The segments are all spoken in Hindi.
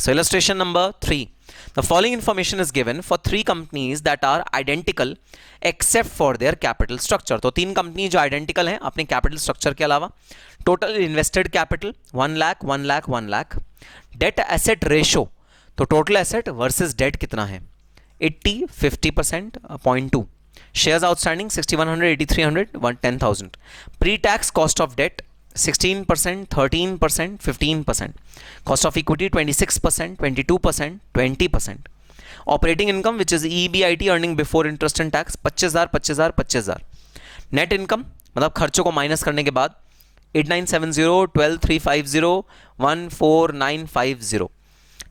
So illustration number 3, the following information is given for 3 companies that are identical except for their capital structure. तो 3 कंपनी जो आइडेंटिकल हैं अपने कैपिटल स्ट्रक्चर के अलावा। Total invested capital 1 lakh 1 lakh 1 lakh. Debt asset ratio, तो टोटल एसेट वर्सेस डेट कितना है, 80 50% 0.2। Shares outstanding 6100 8300 10,000। Pre tax cost of debt 16% 13% 15%। Cost of equity 26% 22% 20%। Operating income which is EBIT earning before interest and tax 25,000 25,000 25,000। Net income मतलब खर्चों को माइनस करने के बाद 8970 12350 14950।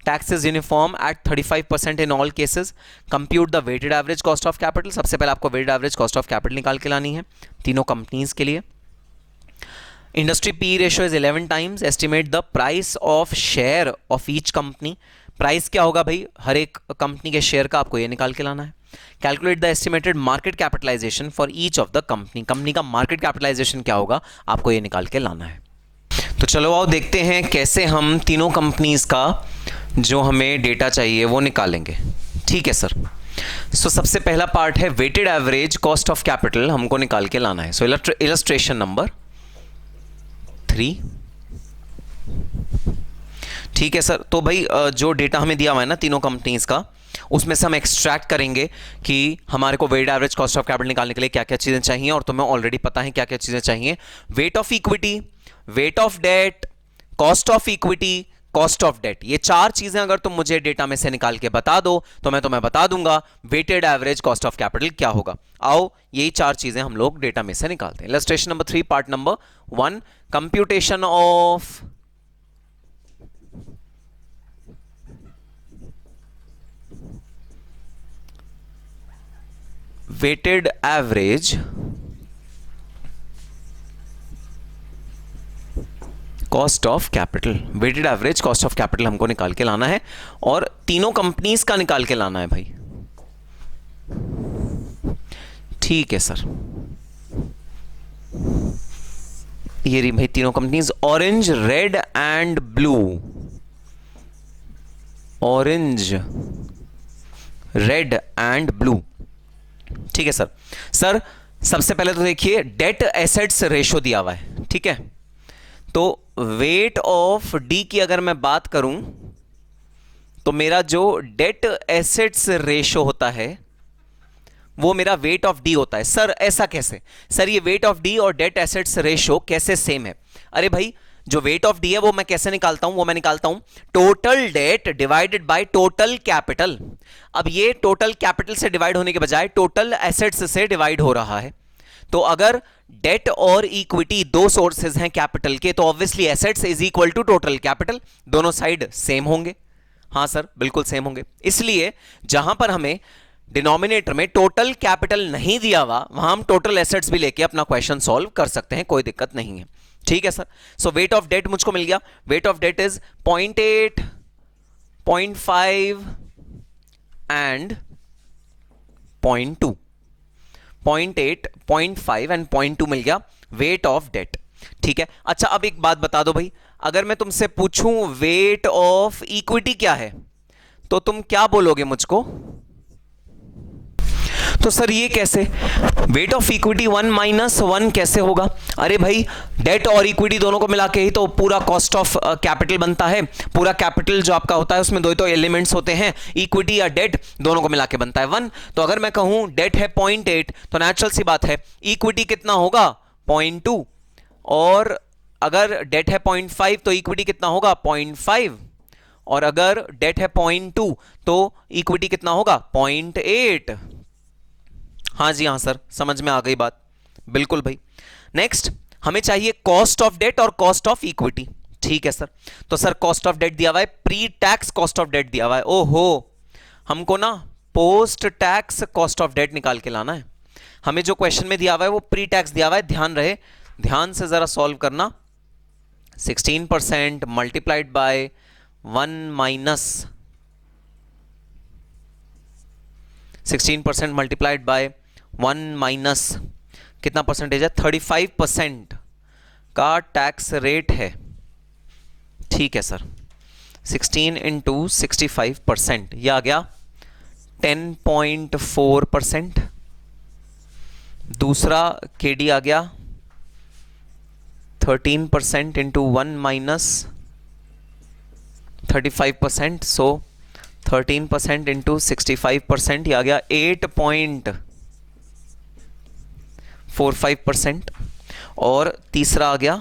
Taxes uniform at 35% in all cases. Compute the weighted average cost of capital. सबसे पहले आपको weighted average cost of capital निकाल के लानी है तीनों कंपनीज के लिए। Industry PE ratio is 11 times. Estimate the price of share of each company. Price क्या होगा भाई हर एक कंपनी के शेयर का, आपको ये निकाल के लाना है। Calculate the estimated market capitalization for each of the company. Company का मार्केट कैपिटलाइजेशन क्या होगा, आपको ये निकाल के लाना है। तो चलो आओ देखते हैं कैसे हम तीनों कंपनीज का जो हमें डेटा चाहिए वो निकालेंगे। ठीक है सर। सो सबसे पहला पार्ट है weighted average cost of capital, हमको निकाल के लाना है। So illustration number 3। ठीक है सर। तो भाई जो डेटा हमें दिया हुआ है ना तीनों कंपनीज का, उसमें से हम एक्सट्रैक्ट करेंगे कि हमारे को weighted average cost of capital निकालने के लिए क्या क्या चीज़ें चाहिए, और तुम्हें ऑलरेडी पता है क्या क्या चीज़ें चाहिए। Weight of equity, weight of debt, cost of equity, cost of debt, ये 4 चीजें अगर तुम मुझे डेटा में से निकाल के बता दो तो मैं तुम्हें बता दूंगा weighted average cost of capital क्या होगा। आओ यही 4 चीजें हम लोग डेटा में से निकालते हैं। Illustration number 3 part number 1, computation of weighted average cost of capital. Weighted average cost of capital हमको निकाल के लाना है और तीनों कंपनीज का निकाल के लाना है भाई। ठीक है सर। ये रही भाई तीनों companies, orange red and blue. Orange red and blue. ठीक है सर। सर सबसे पहले तो देखिए डेट एसेट्स रेशो दिया हुआ है। ठीक है, तो वेट ऑफ डी की अगर मैं बात करूं तो मेरा जो डेट एसेट्स रेशो होता है वो मेरा वेट ऑफ डी होता है। सर ऐसा कैसे? सर ये वेट ऑफ डी और डेट एसेट्स रेशो कैसे सेम है? अरे भाई जो वेट ऑफ डी है वो मैं कैसे निकालता हूं, वो मैं निकालता हूं total date divided by total capital. अब ये टोटल कैपिटल से डिवाइड होने के बजाय टोटल एसेट्स से डिवाइड हो रहा है। तो अगर डेट और इक्विटी 2 सोर्सेज हैं कैपिटल के, तो obviously assets is equal to total capital, दोनों साइड सेम होंगे। हाँ सर बिल्कुल सेम होंगे। इसलिए जहां पर हमें डिनोमिनेटर में टोटल कैपिटल नहीं दिया हुआ वहां हम टोटल एसेट्स भी लेके अपना क्वेश्चन सॉल्व कर सकते हैं, कोई दिक्कत नहीं है। ठीक है sir. So weight of debt मुझको मिल गया। Weight of debt is 0.8 0.5 and 0.2। 0.8 0.5 and 0.2 मिल गया वेट ऑफ डेट। ठीक है। अच्छा अब एक बात बता दो भाई, अगर मैं तुमसे पूछूं वेट ऑफ इक्विटी क्या है तो तुम क्या बोलोगे मुझको? तो सर ये कैसे? वेट ऑफ इक्विटी 1 - 1 कैसे होगा? अरे भाई डेट और इक्विटी दोनों को मिला के ही तो पूरा कॉस्ट ऑफ कैपिटल बनता है। पूरा कैपिटल जो आपका होता है उसमें 2 तो एलिमेंट्स होते हैं, इक्विटी या डेट, दोनों को मिला के बनता है 1। तो अगर मैं कहूं डेट है 0.8 तो नेचुरल सी बात है इक्विटी कितना होगा 0.2, और अगर डेट है 0.5 तो इक्विटी कितना होगा 0.5, और अगर डेट है 0.2 तो इक्विटी कितना होगा 0.8। हाँ जी हाँ सर समझ में आ गई बात, बिल्कुल भाई। नेक्स्ट हमें चाहिए कॉस्ट ऑफ डेट और कॉस्ट ऑफ इक्विटी। ठीक है सर। तो सर कॉस्ट ऑफ डेट दिया हुआ है, pre tax cost of debt दिया हुआ है। ओहो, हमको ना post tax cost of debt निकाल के लाना है। हमें जो क्वेश्चन में दिया हुआ है वो प्री टैक्स दिया हुआ है, ध्यान रहे, ध्यान से जरा सॉल्व करना। 16% multiplied by 1 minus 16% multiplied by 1 minus कितना परसेंटेज है 35% का टैक्स रेट है। ठीक है सर। 16 इंटू 65%, यह आ गया 10.4%। दूसरा KD आ गया 13% इंटू 1 माइनस 35%, सो 13% इंटू 65%, यह आ गया 8.45%। और तीसरा आ गया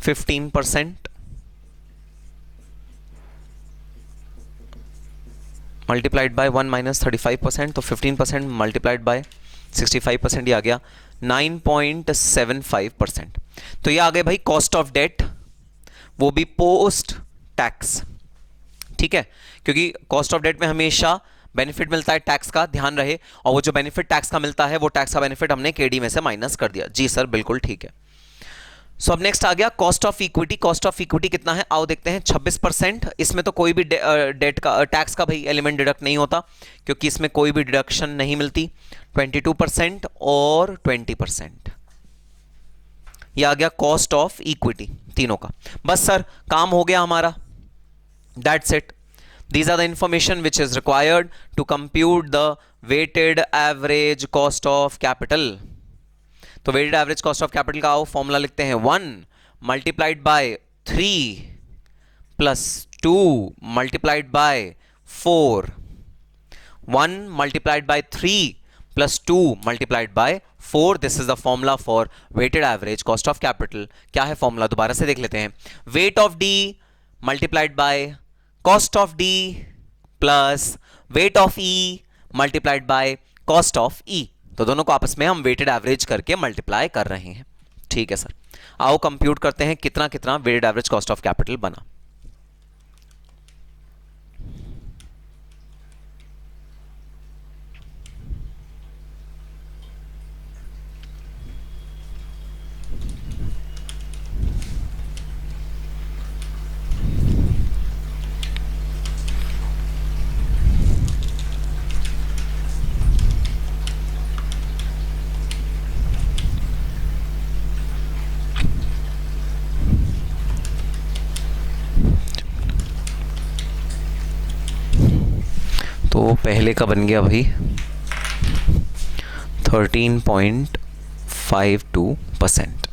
15% मल्टीप्लाइड बाय 1 माइनस 35%, तो 15% मल्टीप्लाइड बाय 65%, ये आ गया 9.75%। तो ये आ गए भाई कॉस्ट ऑफ डेट, वो भी पोस्ट टैक्स। ठीक है, क्योंकि कॉस्ट ऑफ डेट में हमेशा बेनिफिट मिलता है टैक्स का, ध्यान रहे, और वो जो बेनिफिट टैक्स का मिलता है वो टैक्स का बेनिफिट हमने केडी में से माइनस कर दिया। जी सर बिल्कुल ठीक है। सो अब नेक्स्ट आ गया cost of equity. Cost of equity कितना है, आओ देखते हैं, 26%। इसमें तो कोई भी डेट का टैक्स का भाई एलिमेंट डिडक्ट नहीं होता, क्योंकि इसमें कोई भी डिडक्शन नहीं मिलती। 22% और 20%, यह आ गया कॉस्ट ऑफ इक्विटी तीनों का। बस सर काम हो गया हमारा, that's it. These are the information which is required to compute the weighted average cost of capital. तो weighted average cost of capital का आओ फॉर्मूला लिखते हैं, 1 multiplied by 3 plus 2 multiplied by 4, 1 multiplied by 3 plus 2 multiplied by 4, this is the formula for weighted average cost of capital। क्या है फॉर्मूला, दोबारा से देख लेते हैं, weight of D multiplied by cost of D plus weight of E multiplied by cost of E। तो दोनों को आपस में हम वेटेड एवरेज करके मल्टीप्लाई कर रहे हैं। ठीक है सर, आओ कंप्यूट करते हैं कितना कितना weighted average cost of capital बना। तो पहले का बन गया भाई 13.52%।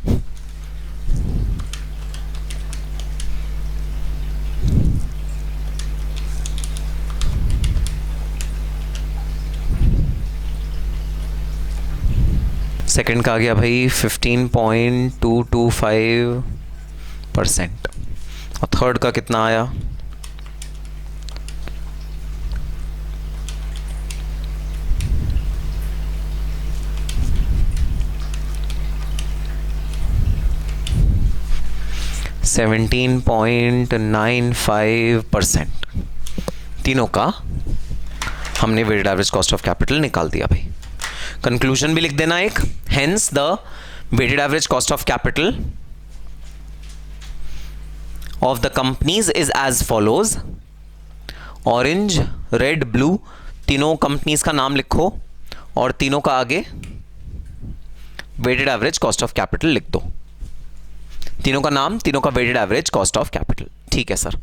सेकंड का आ गया भाई 15.225%। और थर्ड का कितना आया, 17.95%। तीनों का हमने weighted average cost of capital निकाल दिया भाई। कंक्लूजन भी लिख देना एक, hence the weighted average cost of capital of the companies is as follows. Orange, red, blue, तीनों कंपनीज का नाम लिखो और तीनों का आगे weighted average cost of capital लिख दो। तीनों का नाम, तीनों का weighted average cost of capital. ठीक है सर,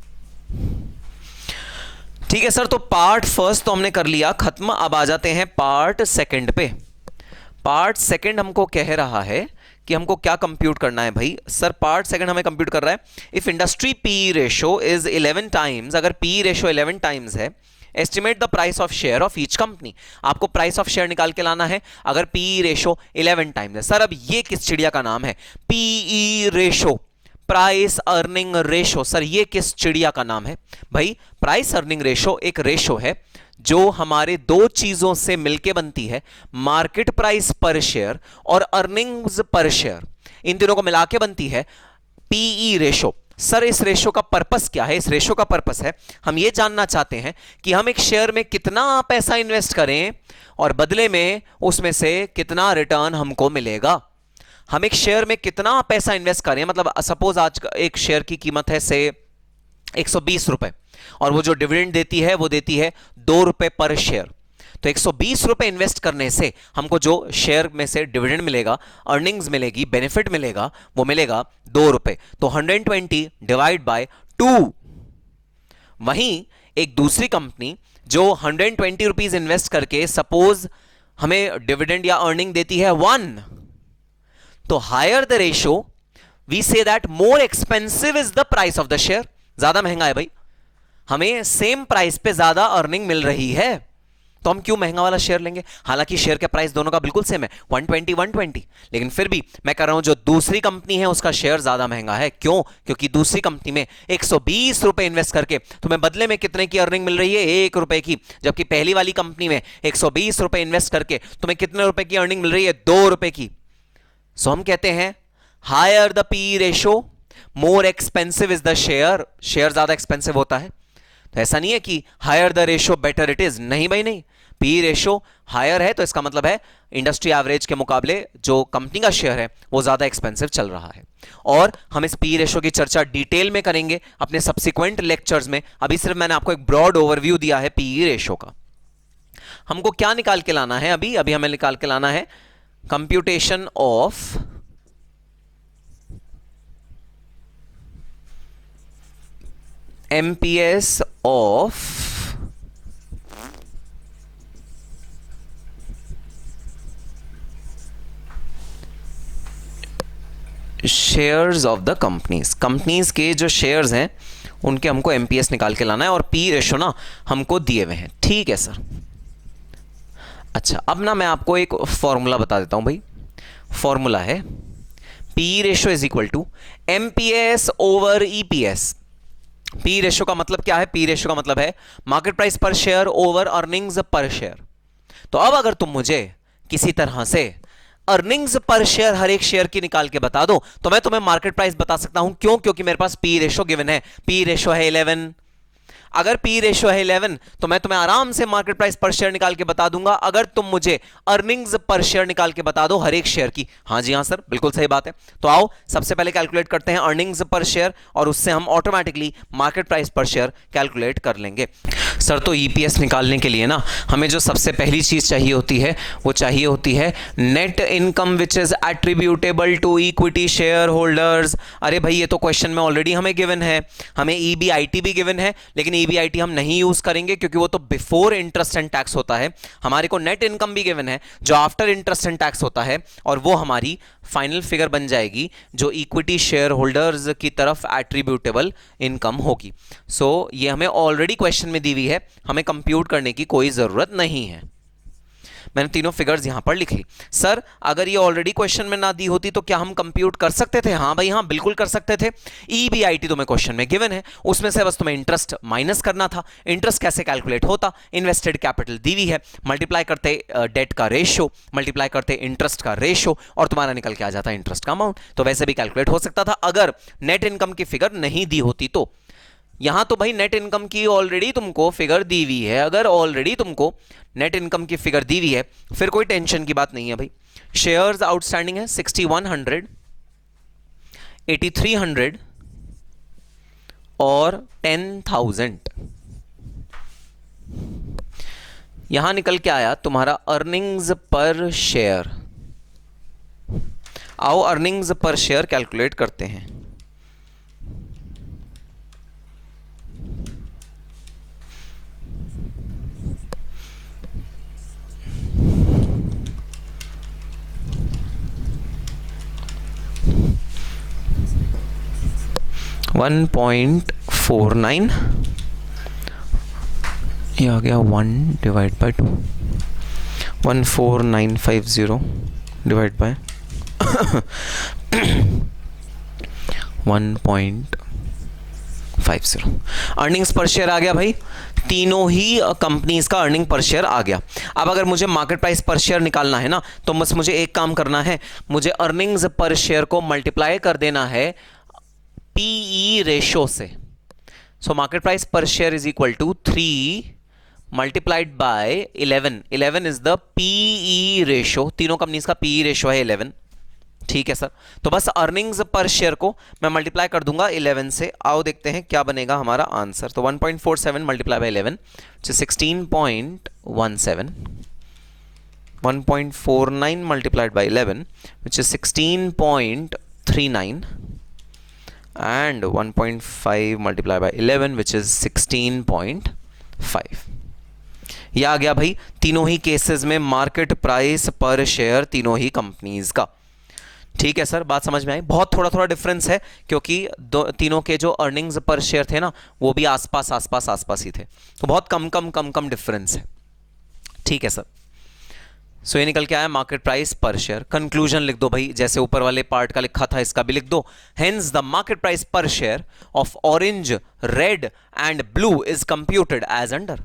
ठीक है सर। तो पार्ट फर्स्ट तो हमने कर लिया खत्म। अब आ जाते हैं पार्ट सेकंड पे। पार्ट सेकंड हमको कह रहा है कि हमको क्या कंप्यूट करना है भाई। सर पार्ट सेकंड हमें कंप्यूट कर रहा है, if industry P ratio is 11 times, अगर पी रेशो 11 टाइम्स है, estimate the price of share of each company. आपको प्राइस ऑफ शेयर निकाल के लाना है अगर पी रेशो 11 टाइम्स है। सर अब ये किस चिड़िया का नाम है, PE ratio, price earning ratio. Sir ये किस चिड़िया का नाम है भाई। प्राइस अर्निंग रेशो एक रेशो है जो हमारे दो चीजों से मिलके बनती है, मार्केट प्राइस पर शेयर और अर्निंग्स पर शेयर, इन तीनों को मिला के बनती है पीई रेशो। सर इस रेशो का पर्पस क्या है, इस रेशो का पर्पस है हम ये जानना चाहते हैं कि हम एक शेयर में कितना पैसा इन्वेस्ट करें और बदले में उसमें से कितना रिटर्न हमको मिलेगा। हम एक शेयर में कितना पैसा इन्वेस्ट करें, मतलब सपोज आज एक शेयर की कीमत है से 120 रुपए और वो जो डिविडेंड देती है वो देती है 2 रुपए पर शेयर। तो 120 रुपए इन्वेस्ट करने से हमको जो शेयर में से डिविडेंड मिलेगा, अर्निंग्स मिलेगी, बेनिफिट मिलेगा, वो मिलेगा 2 रुपए। तो 120 डिवाइड बाय 2 वहीं एक दूसरी कंपनी जो 120 रुपीज इन्वेस्ट करके सपोज हमें डिविडेंड या अर्निंग देती है 1, तो higher the ratio we say that more expensive is the price of the share. ज्यादा महंगा है भाई, हमें सेम प्राइस पे ज्यादा अर्निंग मिल रही है, तो हम क्यों महंगा वाला शेयर लेंगे। हालांकि शेयर के प्राइस दोनों का बिल्कुल सेम है 120 120, लेकिन फिर भी मैं कर रहा हूं जो दूसरी कंपनी है उसका शेयर ज्यादा महंगा है। क्यों? क्योंकि दूसरी कंपनी में 120 रुपए इन्वेस्ट करके तुम्हें बदले में कितने की अर्निंग मिल रही है, 1 रुपए की, जबकि पहली वाली कंपनी में 120 रुपए इन्वेस्ट करके तुम्हें कितने रुपए की अर्निंग मिल रही है, 2 रुपए की। सो हम कहते हैं higher the P ratio more expensive is the share, share ज्यादा एक्सपेंसिव होता है। तो ऐसा नहीं है कि higher the ratio better it is, नहीं भाई नहीं, पी रेशो हायर है तो इसका मतलब है इंडस्ट्री एवरेज के मुकाबले जो कंपनी का शेयर है वो ज्यादा एक्सपेंसिव चल रहा है। और हम इस पी रेशो की चर्चा डिटेल में करेंगे अपने सब्सिक्वेंट लेक्चर्स में। अभी सिर्फ मैंने आपको एक ब्रॉड ओवरव्यू दिया है पी रेशो का। हमको क्या निकाल के लाना है, अभी अभी हमें निकाल के लाना है computation of MPS of shares of the companies. Companies के जो शेयर्स हैं उनके हमको एमपीएस निकाल के लाना है, और पी रेशो ना हमको दिए हुए हैं। ठीक है सर। अच्छा, अब ना मैं आपको एक फॉर्मूला बता देता हूं भाई। फॉर्मूला है P ratio is equal to MPS over EPS. P ratio का मतलब क्या है? पी रेशो का मतलब है market price per share over earnings per share. तो अब अगर तुम मुझे किसी तरह से अर्निंग्स पर शेयर हर एक शेयर की निकाल के बता दो तो मैं तुम्हें मार्केट प्राइस बता सकता हूं। क्यों? क्योंकि मेरे पास पी रेशो गिवन है। पी रेशो है 11। अगर पी रेशो है 11 तो मैं तुम्हें आराम से मार्केट प्राइस पर शेयर निकाल के बता दूंगा, अगर तुम मुझे अर्निंग्स पर शेयर निकाल के बता दो हर एक शेयर की। हाँ जी हाँ सर, बिल्कुल सही बात है। तो आओ सबसे पहले कैलकुलेट करते हैं अर्निंग्स पर शेयर, और उससे हम automatically market price per share calculate कर लेंगे। सर तो ईपीएस निकालने के लिए ना हमें जो सबसे पहली चीज चाहिए होती है वो चाहिए होती है net income which is attributable to equity share holders. अरे भाई ये तो क्वेश्चन में ऑलरेडी हमें गिवन है, हमें ईबीआईटी भी गिवन है, लेकिन ईबीआईटी हम नहीं यूज करेंगे क्योंकि वो तो बिफोर इंटरेस्ट एंड टैक्स होता है। हमारे को नेट इनकम भी गिवन है जो आफ्टर इंटरेस्ट एंड टैक्स होता है, और वो हमारी फाइनल फिगर बन जाएगी जो इक्विटी शेयर होल्डर्स की तरफ एट्रीब्यूटेबल इनकम होगी। सो ये हमें ऑलरेडी क्वेश्चन में दी हुई है, हमें कंप्यूट करने की कोई जरूरत नहीं है। मैंने तीनों फिगर्स यहां पर लिख ली। सर अगर ये ऑलरेडी क्वेश्चन में ना दी होती तो क्या हम कंप्यूट कर सकते थे? हाँ भाई हाँ, बिल्कुल कर सकते थे। ईबीआईटी तुम्हें क्वेश्चन में गिवन है, उसमें से बस तुम्हें इंटरेस्ट माइनस करना था। इंटरेस्ट कैसे कैलकुलेट होता? इन्वेस्टेड कैपिटल दी हुई है, मल्टीप्लाई करते डेट का रेशियो, मल्टीप्लाई करते इंटरेस्ट का रेशियो, और तुम्हारा निकल के आ जाता इंटरेस्ट का अमाउंट। तो वैसे भी कैलकुलेट हो सकता था अगर नेट इनकम की फिगर नहीं दी होती तो। यहां तो भाई नेट इनकम की ऑलरेडी तुमको फिगर दी हुई है, अगर ऑलरेडी तुमको नेट इनकम की फिगर दी हुई है फिर कोई टेंशन की बात नहीं है भाई। शेयर्स आउटस्टैंडिंग है 6100, 8300 और 10,000। यहां निकल के आया तुम्हारा अर्निंग्स पर शेयर। आओ अर्निंग्स पर शेयर कैलकुलेट करते हैं। वन 1.49 ये आ गया 1 divide by 2, 14950 divide by 1.50। Earnings per share आ गया भाई, तीनों ही कंपनीज का अर्निंग पर शेयर आ गया। अब अगर मुझे मार्केट प्राइस पर शेयर निकालना है ना तो बस मुझे एक काम करना है, मुझे अर्निंग्स पर शेयर को मल्टीप्लाई कर देना है पीई रेशो से। So market price per share is equal to 3 multiplied by 11। 11 is the PE ratio, तीनों कंपनीज का पीई रेशो है 11। ठीक है सर, तो बस अर्निंग्स पर शेयर को मैं मल्टीप्लाई कर दूंगा 11 से। आओ देखते हैं क्या बनेगा हमारा आंसर। तो 1.47 multiply by 11 16.17, 1.49 multiplied by 11 which is 16.39, and 1.5 multiplied by 11 which is 16.5. यह आ गया भाई तीनों ही केसेस में मार्केट प्राइस पर शेयर तीनों ही कंपनीज का। ठीक है सर, बात समझ में आई। बहुत थोड़ा थोड़ा डिफरेंस है क्योंकि तीनों के जो अर्निंग्स पर शेयर थे ना वो भी आसपास ही थे, तो बहुत कम डिफरेंस है। ठीक है सर, सो ये निकल के आया market price per share. Conclusion लिख दो भाई, जैसे ऊपर वाले पार्ट का लिखा था इसका भी लिख दो। Hence the market price per share of orange, red and blue is computed as under.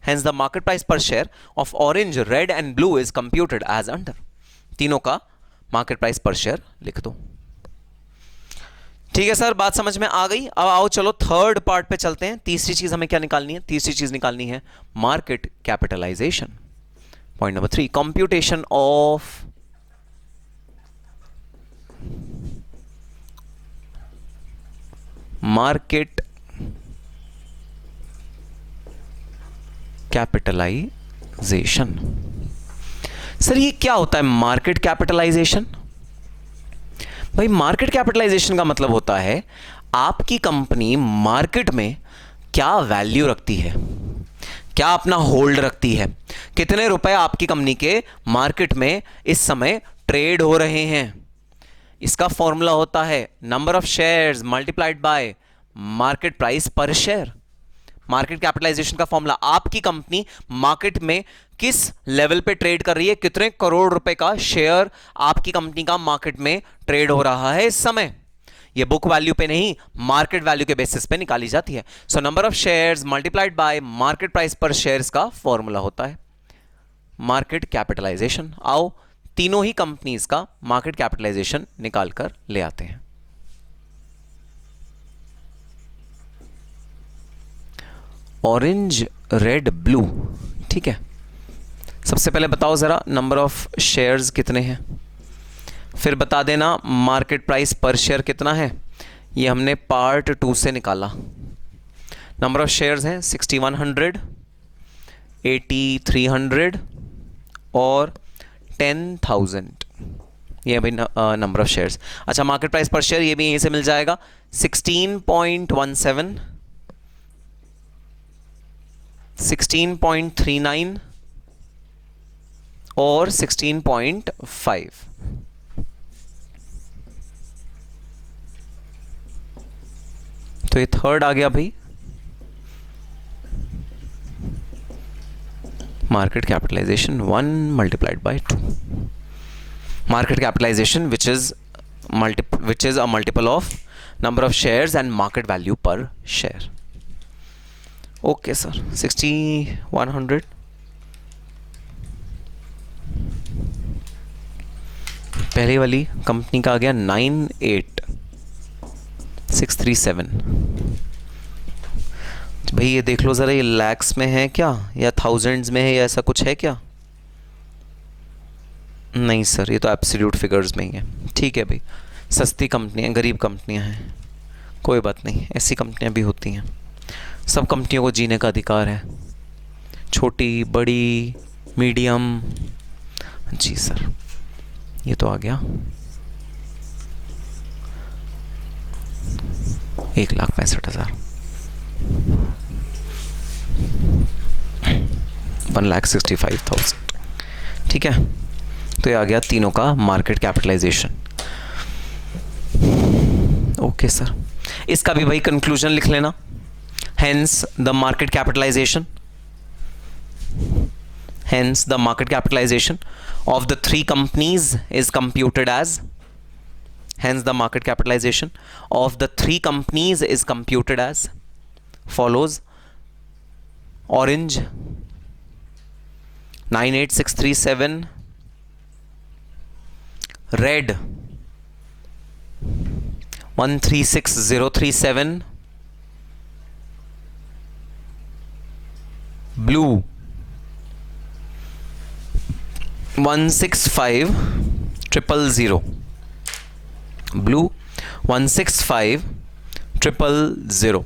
Hence the market price per share of orange, red and blue is computed as under. तीनों का मार्केट प्राइस पर शेयर लिख दो। ठीक है सर, बात समझ में आ गई। अब आओ चलो थर्ड पार्ट पे चलते हैं। तीसरी चीज हमें क्या निकालनी है? तीसरी चीज निकालनी है market capitalization. Point number 3, computation of market capitalization. Sir ये क्या होता है मार्केट कैपिटलाइजेशन? भाई मार्केट कैपिटलाइजेशन का मतलब होता है आपकी कंपनी मार्केट में क्या वैल्यू रखती है, क्या अपना होल्ड रखती है, कितने रुपए आपकी कंपनी के मार्केट में इस समय ट्रेड हो रहे हैं। इसका फॉर्मूला होता है number of shares multiplied by market price per share. Market capitalization का फॉर्मूला, आपकी कंपनी मार्केट में किस लेवल पे ट्रेड कर रही है, कितने करोड़ रुपए का शेयर आपकी कंपनी का मार्केट में ट्रेड हो रहा है इस समय। ये बुक वैल्यू पे नहीं, मार्केट वैल्यू के बेसिस पे निकाली जाती है। So number of shares multiplied by market price पर शेयर्स का फॉर्मूला होता है मार्केट कैपिटलाइजेशन। आओ तीनों ही कंपनीज का मार्केट कैपिटलाइजेशन निकाल कर ले आते हैं। Orange, red, blue. ठीक है, सबसे पहले बताओ जरा नंबर ऑफ शेयर्स कितने हैं, फिर बता देना मार्केट प्राइस पर शेयर कितना है। ये हमने पार्ट 2 से निकाला। नंबर ऑफ शेयर्स हैं 6100, 8300 और 10,000। ये भाई नंबर ऑफ शेयर्स। अच्छा, मार्केट प्राइस पर शेयर ये भी यहीं से मिल जाएगा 16.17, 16.39 और 16.5। तो ये थर्ड आ गया भाई market capitalization 1 multiplied by 2। Market capitalization which is a multiple of number of shares and market value per share। Okay sir, 6100 पहले वाली कंपनी का आ गया 98637। भाई ये देख लो ज़रा, ये लैक्स में है क्या या थाउजेंड्स में है या ऐसा कुछ है क्या? नहीं सर, ये तो एब्सोल्यूट फिगर्स में ही है। ठीक है भाई, सस्ती कंपनियाँ, गरीब कंपनियाँ हैं, कोई बात नहीं, ऐसी कंपनियाँ भी होती हैं। सब कंपनियों को जीने का अधिकार है, छोटी, बड़ी, मीडियम। जी सर, ये तो आ गया 1,65,000, 1,65,000। ठीक है, तो ये आ गया तीनों का मार्केट कैपिटलाइजेशन। ओके सर, इसका भी भाई कंक्लूजन लिख लेना। Hence the market capitalization of the three companies is computed as, hence the market capitalization of the three companies is computed as follows: Orange 98637, Red 136037, Blue 165,000, Blue 165,000।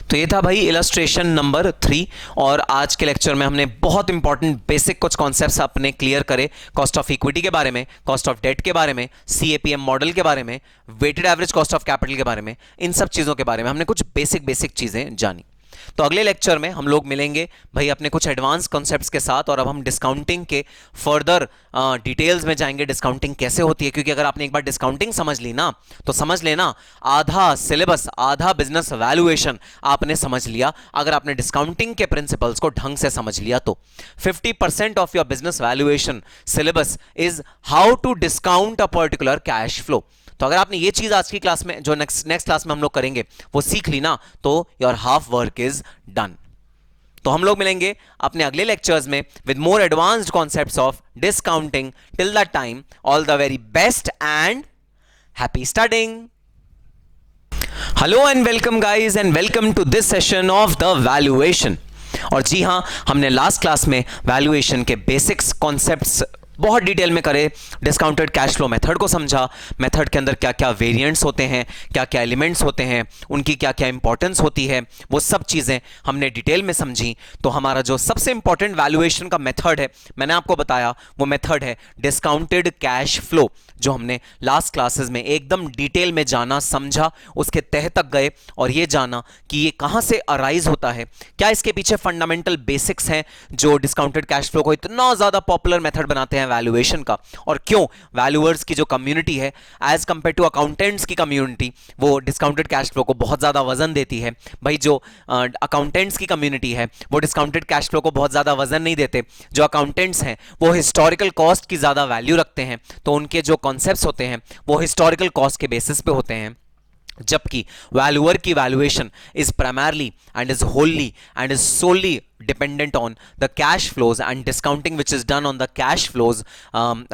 तो ये था भाई इलस्ट्रेशन नंबर 3 और आज के लेक्चर में हमने बहुत इंपॉर्टेंट बेसिक कुछ कॉन्सेप्ट्स अपने क्लियर करे कॉस्ट ऑफ इक्विटी के बारे में, कॉस्ट ऑफ डेट के बारे में, सीएपीएम मॉडल के बारे में, weighted average cost of capital के बारे में, इन सब चीज़ों के बारे में हमने कुछ बेसिक चीज़ें जानी। तो अगले लेक्चर में हम लोग मिलेंगे भाई अपने कुछ एडवांस कॉन्सेप्ट्स के साथ और अब हम डिस्काउंटिंग के फर्दर डिटेल्स में जाएंगे, डिस्काउंटिंग कैसे होती है, क्योंकि अगर आपने एक बार डिस्काउंटिंग समझ ली ना तो समझ लेना आधा सिलेबस, आधा बिजनेस वैल्यूएशन आपने समझ लिया। अगर आपने डिस्काउंटिंग के प्रिंसिपल्स को ढंग से समझ लिया तो 50% of your business valuation syllabus is how to discount a particular cash flow. तो अगर आपने ये चीज आज की क्लास में, जो नेक्स्ट क्लास में हम लोग करेंगे, वो सीख ली ना तो your half work is done. तो हम लोग मिलेंगे अपने अगले लेक्चर्स में with more advanced concepts of discounting. Till that time all the very best and happy studying. Hello and welcome guys and welcome to this session of the valuation. और जी हां, हमने लास्ट क्लास में वैल्यूएशन के बेसिक्स कॉन्सेप्ट्स बहुत डिटेल में करे, डिस्काउंटेड कैश फ्लो मेथड को समझा, मेथड के अंदर क्या क्या वेरिएंट्स होते हैं, क्या क्या एलिमेंट्स होते हैं, उनकी क्या क्या इंपॉर्टेंस होती है, वो सब चीज़ें हमने डिटेल में समझी। तो हमारा जो सबसे इंपॉर्टेंट वैल्यूएशन का मेथड है, मैंने आपको बताया, वो मेथड है डिस्काउंटेड कैश फ्लो, जो हमने लास्ट क्लासेस में एकदम डिटेल में जाना, समझा, उसके तह तक गए और ये जाना कि ये कहाँ से अराइज होता है, क्या इसके पीछे फंडामेंटल बेसिक्स हैं जो डिस्काउंटेड कैश फ्लो को इतना ज़्यादा पॉपुलर मेथड बनाते हैं वैल्यूएशन का, और क्यों वैल्यूअर्स की जो कम्युनिटी है एज कंपेयर टू अकाउंटेंट्स की कम्युनिटी, वो डिस्काउंटेड कैश फ्लो को बहुत ज़्यादा वजन देती है। भाई जो अकाउंटेंट्स की कम्युनिटी है वो डिस्काउंटेड कैश फ्लो को बहुत ज़्यादा वजन नहीं देते। जो अकाउंटेंट्स हैं वो हिस्टोरिकल कॉस्ट की ज़्यादा वैल्यू रखते हैं, तो उनके जो कॉन्सेप्ट्स होते हैं वो हिस्टोरिकल कॉस्ट के बेसिस पे होते हैं, जबकि वैल्यूअर की valuation is primarily and is wholly and is solely dependent on the cash flows and discounting which is done on the cash flows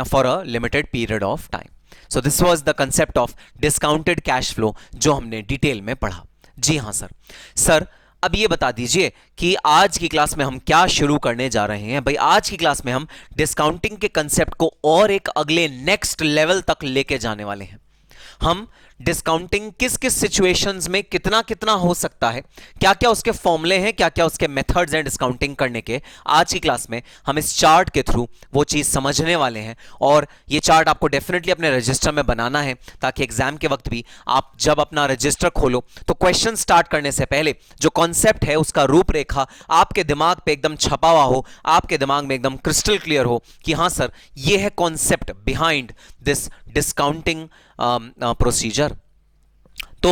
for a limited period of time. So this was the concept of discounted cash flow जो हमने डिटेल में पढ़ा। जी हाँ सर अब ये बता दीजिए कि आज की क्लास में हम क्या शुरू करने जा रहे हैं। भाई आज की क्लास में हम डिस्काउंटिंग के कंसेप्ट को और एक अगले नेक्स्ट लेवल तक लेके जाने वाले हैं। हम डिस्काउंटिंग किस किस सिचुएशंस में कितना कितना हो सकता है, क्या क्या उसके फॉर्मूले हैं, क्या क्या उसके मेथड्स हैं डिस्काउंटिंग करने के, आज की क्लास में हम इस चार्ट के थ्रू वो चीज़ समझने वाले हैं। और ये चार्ट आपको डेफिनेटली अपने रजिस्टर में बनाना है ताकि एग्जाम के वक्त भी आप जब अपना रजिस्टर खोलो तो क्वेश्चन स्टार्ट करने से पहले जो कॉन्सेप्ट है उसका रूपरेखा आपके दिमाग पे एकदम छपा हुआ हो, आपके दिमाग में एकदम क्रिस्टल क्लियर हो कि हाँ सर ये है concept behind this discounting procedure. तो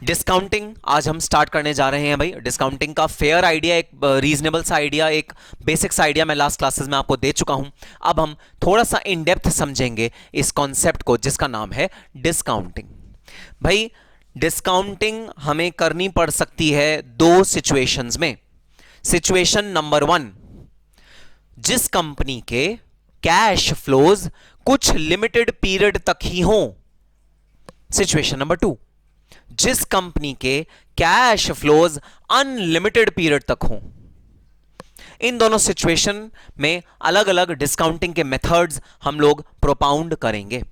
डिस्काउंटिंग आज हम स्टार्ट करने जा रहे हैं। भाई डिस्काउंटिंग का फेयर आइडिया, एक रीजनेबल सा आइडिया, एक बेसिक सा आइडिया मैं लास्ट क्लासेस में आपको दे चुका हूं। अब हम थोड़ा सा इन डेप्थ समझेंगे इस कॉन्सेप्ट को जिसका नाम है डिस्काउंटिंग। भाई डिस्काउंटिंग हमें करनी पड़ सकती है दो सिचुएशंस में। सिचुएशन नंबर 1, जिस कंपनी के कैश फ्लोज कुछ लिमिटेड पीरियड तक ही हों। सिचुएशन नंबर 2, जिस कंपनी के कैश फ्लोज अनलिमिटेड पीरियड तक हों। इन दोनों सिचुएशन में अलग अलग डिस्काउंटिंग के मेथड्स हम लोग प्रोपाउंड करेंगे।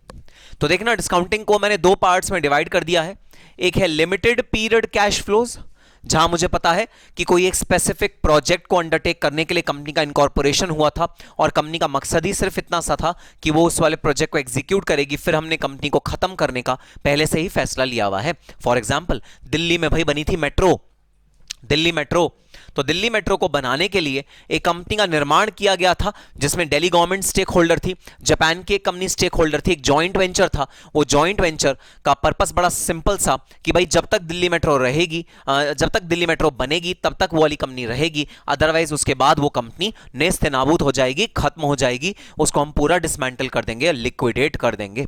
तो देखना, डिस्काउंटिंग को मैंने दो पार्ट्स में डिवाइड कर दिया है। एक है लिमिटेड पीरियड कैश फ्लोज, जहां मुझे पता है कि कोई एक स्पेसिफिक प्रोजेक्ट को अंडरटेक करने के लिए कंपनी का इनकॉर्पोरेशन हुआ था और कंपनी का मकसद ही सिर्फ इतना सा था कि वो उस वाले प्रोजेक्ट को एग्जीक्यूट करेगी, फिर हमने कंपनी को खत्म करने का पहले से ही फैसला लिया हुआ है। फॉर एग्जांपल दिल्ली में भाई बनी थी मेट्रो, दिल्ली मेट्रो। तो दिल्ली मेट्रो को बनाने के लिए एक कंपनी का निर्माण किया गया था जिसमें दिल्ली गवर्नमेंट स्टेक होल्डर थी, जापान की एक कंपनी स्टेक होल्डर थी, एक जॉइंट वेंचर था। वो जॉइंट वेंचर का पर्पस बड़ा सिंपल सा कि भाई जब तक दिल्ली मेट्रो रहेगी, जब तक दिल्ली मेट्रो बनेगी तब तक वो वाली कंपनी रहेगी, अदरवाइज उसके बाद वो कंपनी नेस्त नाबूद हो जाएगी, खत्म हो जाएगी, उसको हम पूरा डिसमेंटल कर देंगे, लिक्विडेट कर देंगे।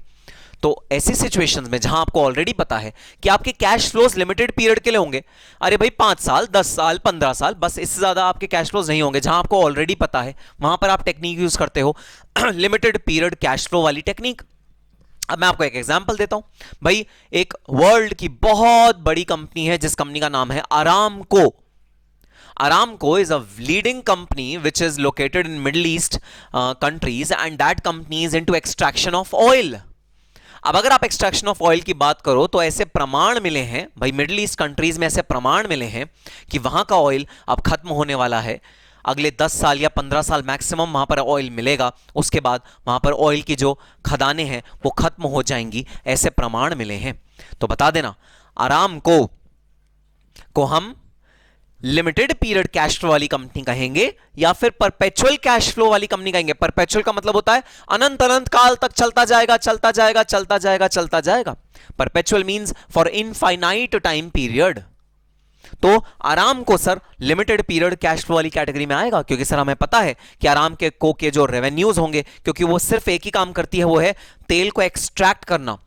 तो ऐसी सिचुएशंस में जहां आपको ऑलरेडी पता है कि आपके कैश फ्लोज लिमिटेड पीरियड के लिए होंगे, अरे भाई 5 साल 10 साल 15 साल, बस इससे ज्यादा आपके कैश फ्लोज नहीं होंगे, जहां आपको ऑलरेडी पता है वहां पर आप टेक्निक यूज करते हो लिमिटेड पीरियड कैश फ्लो वाली टेक्निक। अब मैं आपको एक एग्जांपल देता हूं। भाई एक वर्ल्ड की बहुत बड़ी कंपनी है जिस कंपनी का नाम है Aramco. Aramco is a leading company which is located in Middle East countries and that company is into extraction of oil. अब अगर आप एक्सट्रैक्शन ऑफ ऑयल की बात करो तो ऐसे प्रमाण मिले हैं भाई, मिडिल ईस्ट कंट्रीज में ऐसे प्रमाण मिले हैं कि वहां का ऑयल अब खत्म होने वाला है। अगले 10 साल या 15 साल मैक्सिमम वहां पर ऑयल मिलेगा, उसके बाद वहां पर ऑयल की जो खदानें हैं वो खत्म हो जाएंगी, ऐसे प्रमाण मिले हैं। तो बता देना, अरामको को हम लिमिटेड पीरियड कैश फ्लो वाली कंपनी कहेंगे या फिर परपेचुअल कैश फ्लो वाली कंपनी कहेंगे? परपेचुअल का मतलब होता है अनंत अनंत काल तक चलता जाएगा, चलता जाएगा, चलता जाएगा, चलता जाएगा। Perpetual means for infinite time period. तो Aramco sir limited period cash flow वाली कैटेगरी में आएगा, क्योंकि सर हमें पता है कि आराम के जो रेवेन्यूज होंगे, क्योंकि वो सिर्फ एक ही काम करती है, वो है तेल को एक्सट्रैक्ट करना।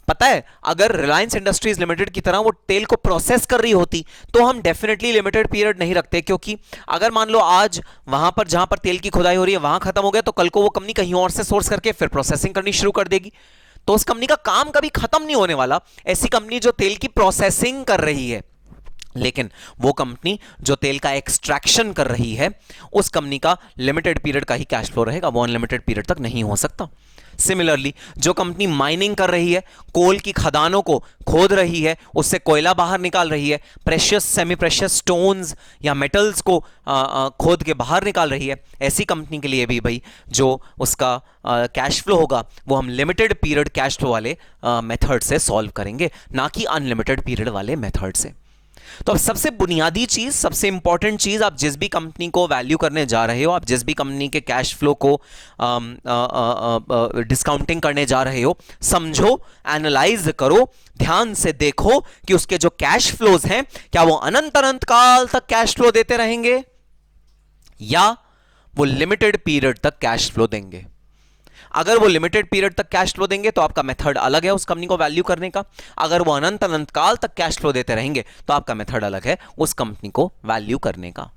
पता है, अगर रिलायंस इंडस्ट्रीज लिमिटेड की तरह वो तेल को प्रोसेस कर रही होती तो हम डेफिनेटली लिमिटेड पीरियड नहीं रखते, क्योंकि अगर मान लो आज वहां पर जहां पर तेल की खुदाई हो रही है वहां खत्म हो गया, तो कल को वो कंपनी कहीं और से सोर्स करके फिर प्रोसेसिंग करनी शुरू कर देगी, तो उस कंपनी का काम कभी खत्म नहीं होने वाला। ऐसी कंपनी जो तेल की प्रोसेसिंग कर रही है, लेकिन वो कंपनी जो तेल का एक्सट्रैक्शन कर रही है, उस कंपनी का लिमिटेड पीरियड का ही कैश फ्लो रहेगा, वो अनलिमिटेड पीरियड तक नहीं हो सकता। सिमिलरली जो कंपनी माइनिंग कर रही है, कोल की खदानों को खोद रही है, उससे कोयला बाहर निकाल रही है, प्रेशियस सेमी प्रेशियस स्टोन्स या मेटल्स को खोद के बाहर निकाल रही है, ऐसी कंपनी के लिए भी भाई जो उसका कैश फ्लो होगा वो हम लिमिटेड पीरियड कैश फ्लो वाले मेथड से सॉल्व करेंगे, ना कि अनलिमिटेड पीरियड वाले मेथड से। तो अब सबसे बुनियादी चीज, सबसे इंपॉर्टेंट चीज, आप जिस भी कंपनी को वैल्यू करने जा रहे हो, आप जिस भी कंपनी के कैश फ्लो को डिस्काउंटिंग करने जा रहे हो, समझो, एनालाइज करो, ध्यान से देखो कि उसके जो कैश फ्लोज हैं क्या वो अनंत अनंत काल तक कैश फ्लो देते रहेंगे या वो लिमिटेड पीरियड तक कैश फ्लो देंगे। अगर वो लिमिटेड पीरियड तक कैश फ्लो देंगे तो आपका मेथड अलग है उस कंपनी को वैल्यू करने का। अगर वो अनंत अनंत काल तक कैश फ्लो देते रहेंगे तो आपका मेथड अलग है उस कंपनी को वैल्यू करने का।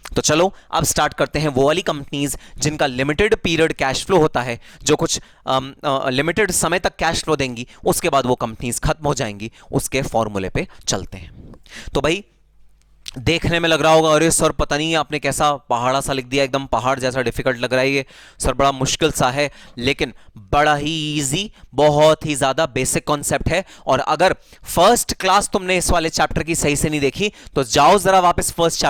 तो चलो अब स्टार्ट करते हैं वो वाली कंपनीज जिनका लिमिटेड पीरियड कैश फ्लो होता है, जो कुछ लिमिटेड समय तक कैश फ्लो देंगी, उसके बाद वो कंपनीज खत्म हो जाएंगी। उसके फॉर्मूले पे चलते हैं। तो भाई देखने में लग रहा होगा अरे सर पता नहीं आपने कैसा पहाड़ा सा लिख दिया, एकदम पहाड़ जैसा डिफिकल्ट लग रहा है ये सर, बड़ा मुश्किल सा है, लेकिन बड़ा ही इजी, बहुत ही ज्यादा बेसिक कॉन्सेप्ट है। और अगर फर्स्ट क्लास तुमने इस वाले चैप्टर की सही से नहीं देखी तो जाओ जरा वापस फर्स्ट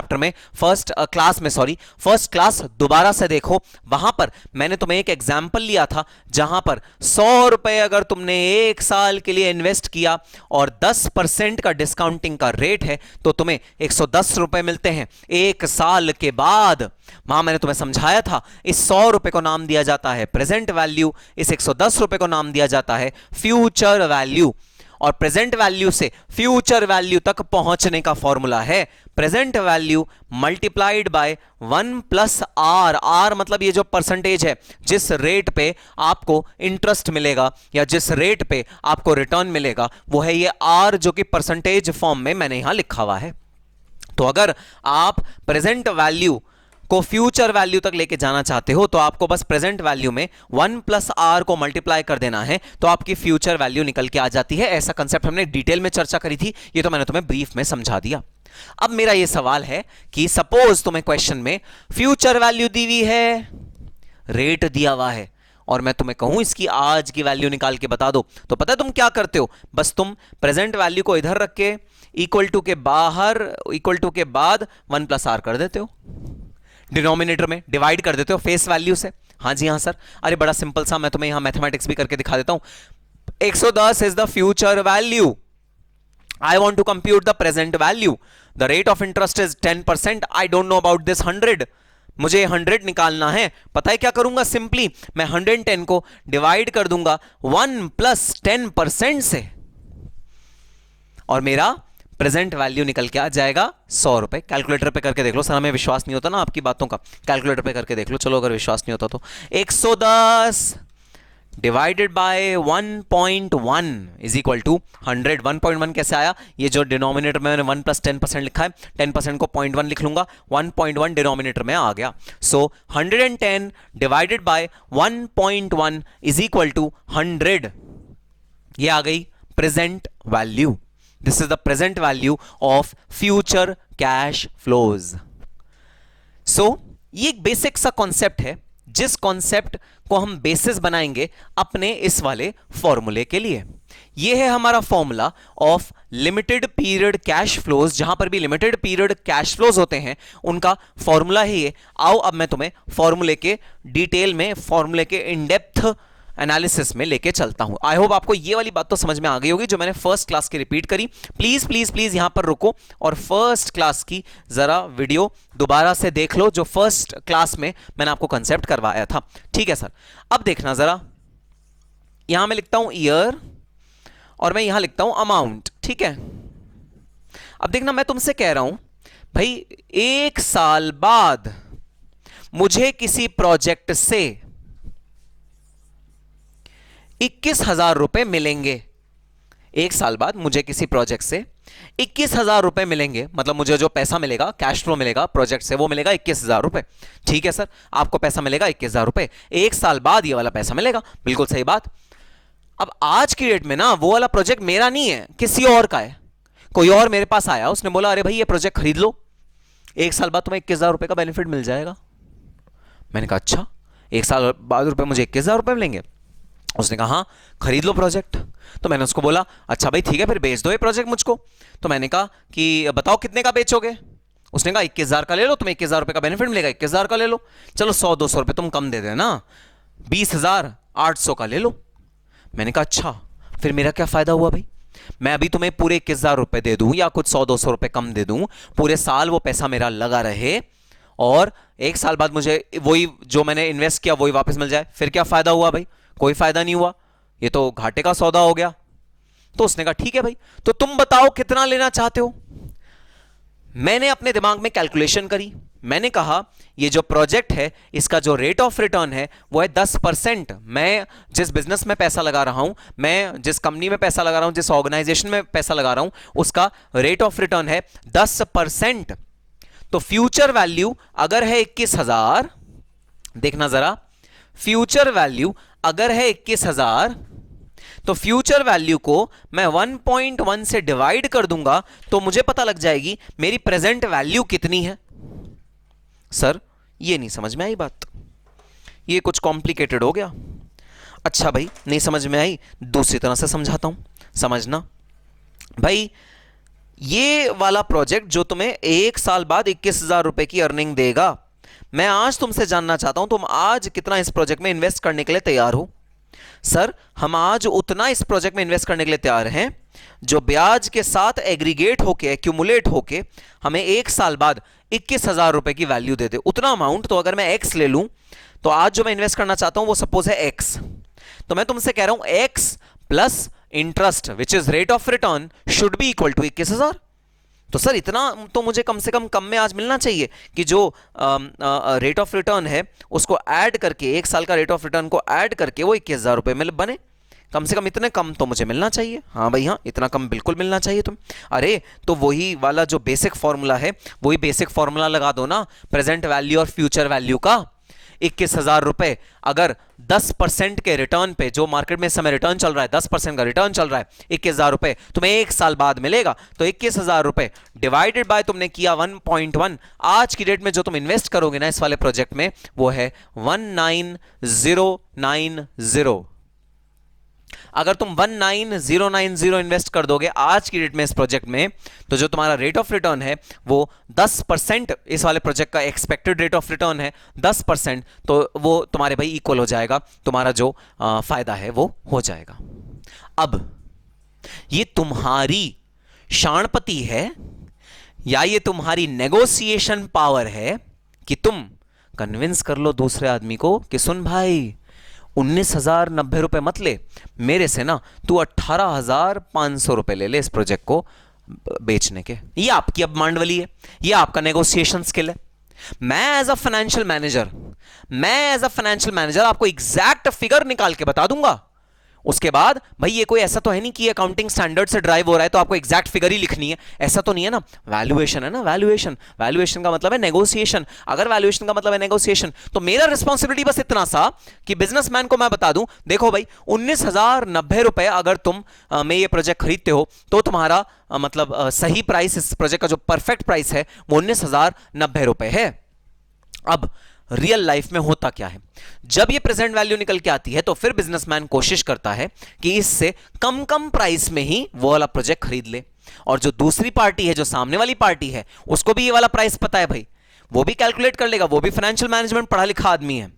क्लास दोबारा से देखो। वहां पर मैंने तुम्हें एक एग्जाम्पल लिया था जहां पर 100 रुपए अगर तुमने एक साल के लिए इन्वेस्ट किया और 10% का डिस्काउंटिंग का रेट है तो तुम्हें 110 रुपए मिलते हैं एक साल के बाद। वहां मैंने तुम्हें समझाया था इस 100 रुपए को नाम दिया जाता है प्रेजेंट वैल्यू, इस 110 रुपए को नाम दिया जाता है फ्यूचर वैल्यू, और प्रेजेंट वैल्यू से फ्यूचर वैल्यू तक पहुंचने का फॉर्मूला है present value multiplied by 1 plus r. R मतलब ये जो परसेंटेज है, जिस रेट पे आपको इंटरेस्ट मिलेगा या जिस रेट पे आपको रिटर्न मिलेगा, वो है ये आर, जो कि परसेंटेज फॉर्म में मैंने यहां लिखा हुआ है। तो अगर आप प्रेजेंट वैल्यू को फ्यूचर वैल्यू तक लेके जाना चाहते हो तो आपको बस प्रेजेंट वैल्यू में 1 प्लस आर को मल्टीप्लाई कर देना है, तो आपकी फ्यूचर वैल्यू निकल के आ जाती है। ऐसा कंसेप्ट हमने डिटेल में चर्चा करी थी, ये तो मैंने तुम्हें ब्रीफ में समझा दिया। अब मेरा ये सवाल है कि सपोज तुम्हें क्वेश्चन में फ्यूचर वैल्यू दी हुई है, रेट दिया हुआ है, और मैं तुम्हें कहूं इसकी आज की वैल्यू निकाल के बता दो, तो पता है तुम क्या करते हो? बस तुम प्रेजेंट वैल्यू को इधर रख के इक्वल टू के बाद 1 प्लस आर कर देते हो, डिनोमिनेटर में डिवाइड कर देते हो फेस वैल्यू से। हाँ जी हाँ सर, अरे बड़ा सिंपल सा, मैं तुम्हें यहां मैथमेटिक्स भी करके दिखा देता हूं। 110 is the future value, I want to compute the present value. The rate of interest is 10%. I don't know about this 100. मुझे 100 निकालना है। पता है क्या करूंगा? सिंपली मैं 110 को डिवाइड कर दूंगा 1 प्लस 10% से, और मेरा प्रेजेंट वैल्यू निकल के आ जाएगा 100 रुपए। कैलकुलेटर पे करके देख लो सर, हमें विश्वास नहीं होता ना आपकी बातों का, कैलकुलेटर पे करके देख लो। चलो अगर विश्वास नहीं होता तो 110 divided by 1.1 is equal to 100। 1.1 कैसे आया? ये जो डिनोमिनेटर में मैंने 1 प्लस 10% लिखा है, 10% को 0.1 लिख लूंगा, 1.1 डिनोमिनेटर में आ गया। So 110 divided by 1.1 is equal to 100। ये आ गई present value. This is the present value of future cash flows. So ये एक बेसिक सा कॉन्सेप्ट है जिस कॉन्सेप्ट को हम बेसिस बनाएंगे अपने इस वाले फॉर्मूले के लिए। यह है हमारा formula of limited period cash flows. जहां पर भी लिमिटेड पीरियड कैश फ्लोज होते हैं उनका फॉर्मूला है ये। आओ अब मैं तुम्हें फॉर्मूले के डिटेल में, फॉर्मूले के इन डेप्थ एनालिसिस में लेके चलता हूं। आई होप आपको ये वाली बात तो समझ में आ गई होगी जो मैंने फर्स्ट क्लास की रिपीट करी। प्लीज प्लीज प्लीज यहां पर रुको और फर्स्ट क्लास की जरा वीडियो दोबारा से देख लो जो फर्स्ट क्लास में मैंने आपको कंसेप्ट करवाया था। ठीक है सर, अब देखना जरा, यहां मैं लिखता हूं ईयर और मैं यहां लिखता हूं अमाउंट। ठीक है, अब देखना मैं तुमसे कह रहा हूं भाई 1 साल बाद मुझे किसी प्रोजेक्ट से 21,000 रुपए मिलेंगे। 1 साल बाद मुझे किसी प्रोजेक्ट से 21,000 रुपए मिलेंगे, मतलब मुझे जो पैसा मिलेगा, कैश फ्लो मिलेगा प्रोजेक्ट से, वो मिलेगा 21,000 रुपए। ठीक है सर, आपको पैसा मिलेगा 21,000 रुपए, 1 साल बाद ये वाला पैसा मिलेगा। बिल्कुल सही बात। अब आज की डेट में ना वो वाला प्रोजेक्ट मेरा नहीं है, किसी और का है। कोई और मेरे पास आया, उसने बोला अरे भाई ये प्रोजेक्ट खरीद लो, 1 साल बाद तुम्हें 21,000 रुपए का बेनिफिट मिल जाएगा। मैंने कहा अच्छा, 1 साल बाद रुपए मुझे 21,000 रुपए मिलेंगे। उसने कहा हाँ खरीद लो प्रोजेक्ट। तो मैंने उसको बोला अच्छा भाई ठीक है, फिर बेच दो ये प्रोजेक्ट मुझको। तो मैंने कहा कि बताओ कितने का बेचोगे। उसने कहा 21,000 का ले लो, तुम्हें 21,000 रुपए का बेनिफिट मिलेगा, 21,000 का ले लो। चलो 100-200 रुपए तुम कम दे देना, 20,800 का ले लो। मैंने कहा अच्छा, फिर मेरा क्या फायदा हुआ भाई? मैं अभी तुम्हें पूरे 21,000 रुपए दे दूं या कुछ 100-200 रुपए कम दे दूं, पूरे साल वो पैसा मेरा लगा रहे और 1 साल बाद मुझे वही जो मैंने इन्वेस्ट किया वही वापस मिल जाए, फिर क्या फायदा हुआ भाई? कोई फायदा नहीं हुआ, ये तो घाटे का सौदा हो गया। तो उसने कहा ठीक है भाई, तो तुम बताओ कितना लेना चाहते हो। मैंने अपने दिमाग में कैलकुलेशन करी, मैंने कहा ये जो प्रोजेक्ट है इसका जो रेट ऑफ रिटर्न है वो है 10%। मैं जिस बिजनेस में पैसा लगा रहा हूं, मैं जिस कंपनी में पैसा लगा रहा हूं, जिस ऑर्गेनाइजेशन में पैसा लगा रहा हूं, उसका रेट ऑफ रिटर्न है 10%। तो फ्यूचर वैल्यू अगर है 21,000, देखना जरा, फ्यूचर वैल्यू अगर है 21,000 तो फ्यूचर वैल्यू को मैं 1.1 से डिवाइड कर दूंगा तो मुझे पता लग जाएगी मेरी प्रेजेंट वैल्यू कितनी है। सर ये नहीं समझ में आई बात, ये कुछ कॉम्प्लिकेटेड हो गया। अच्छा भाई नहीं समझ में आई, दूसरी तरह से समझाता हूं, समझना भाई। ये वाला प्रोजेक्ट जो तुम्हें 1 साल बाद 21,000 रुपए की अर्निंग देगा, मैं आज तुमसे जानना चाहता हूं तुम आज कितना इस प्रोजेक्ट में इन्वेस्ट करने के लिए तैयार हो। सर हम आज उतना इस प्रोजेक्ट में इन्वेस्ट करने के लिए तैयार हैं जो ब्याज के साथ एग्रीगेट होके, एक्यूमुलेट होके हमें 1 साल बाद 21,000 रुपए की वैल्यू दे दे, उतना अमाउंट। तो अगर मैं एक्स ले लूं तो आज जो मैं इन्वेस्ट करना चाहता हूं वो सपोज है एक्स, तो मैं तुमसे कह रहा हूं x plus interest which is rate of return should be equal to 21,000। तो सर इतना तो मुझे कम से कम में आज मिलना चाहिए कि जो रेट ऑफ रिटर्न है उसको ऐड करके, 1 साल का रेट ऑफ रिटर्न को ऐड करके वो 21,000 रुपए में बने। कम से कम इतने कम तो मुझे मिलना चाहिए। हाँ भाई हाँ, इतना कम बिल्कुल मिलना चाहिए तुम। अरे तो वही वाला जो बेसिक फॉर्मूला है, वही बेसिक फॉर्मूला लगा दो ना, प्रेजेंट वैल्यू और फ्यूचर वैल्यू का। 21,000 रुपए अगर 10% के रिटर्न पे, जो मार्केट में इस समय रिटर्न चल रहा है 10% का रिटर्न चल रहा है, 21,000 रुपए तुम्हें 1 साल बाद मिलेगा। तो 21,000 रुपए डिवाइडेड बाय तुमने किया 1.1, आज की डेट में जो तुम इन्वेस्ट करोगे ना इस वाले प्रोजेक्ट में वो है 19,090। अगर तुम 19,090 इन्वेस्ट कर दोगे आज की डेट में इस प्रोजेक्ट में, तो जो तुम्हारा रेट ऑफ रिटर्न है वो 10%, इस वाले प्रोजेक्ट का एक्सपेक्टेड रेट ऑफ रिटर्न है 10%, तो वो तुम्हारे भाई इक्वल हो जाएगा, तुम्हारा जो फायदा है वो हो जाएगा। अब ये तुम्हारी शाणपति है या ये तुम्हारी नेगोशिएशन पावर है कि तुम कन्विंस कर लो दूसरे आदमी को कि सुन भाई 19,090 रुपए मत ले मेरे से ना, तू 18,500 रुपए ले ले इस प्रोजेक्ट को बेचने के। ये आपकी अब मांडवली है, ये आपका नेगोशिएशन स्किल है। मैं एज अ फाइनेंशियल मैनेजर आपको एग्जैक्ट फिगर निकाल के बता दूंगा। उसके बाद भाई ये कोई ऐसा तो है नहीं कि अकाउंटिंग स्टैंडर्ड से ड्राइव हो रहा है तो आपको एग्जैक्ट फिगर ही लिखनी है, ऐसा तो नहीं है ना। वैल्यूएशन है ना, वैल्यूएशन का मतलब है नेगोशिएशन। अगर वैल्यूएशन का मतलब है नेगोशिएशन तो मेरा रिस्पॉन्सिबिलिटी बस इतना सा कि बिजनेसमैन को मैं बता दूं, देखो भाई 19,090 रुपए अगर तुम में ये प्रोजेक्ट खरीदते हो तो तुम्हारा मतलब सही प्राइस, इस प्रोजेक्ट का जो परफेक्ट प्राइस है वो 19,090 रुपए है। अब रियल लाइफ में होता क्या है, जब ये प्रेजेंट वैल्यू निकल के आती है तो फिर बिजनेसमैन कोशिश करता है कि इससे कम कम प्राइस में ही वो वाला प्रोजेक्ट खरीद ले, और जो दूसरी पार्टी है, जो सामने वाली पार्टी है, उसको भी ये वाला प्राइस पता है भाई, वो भी कैलकुलेट कर लेगा, वो भी फाइनेंशियल मैनेजमेंट पढ़ा लिखा आदमी है,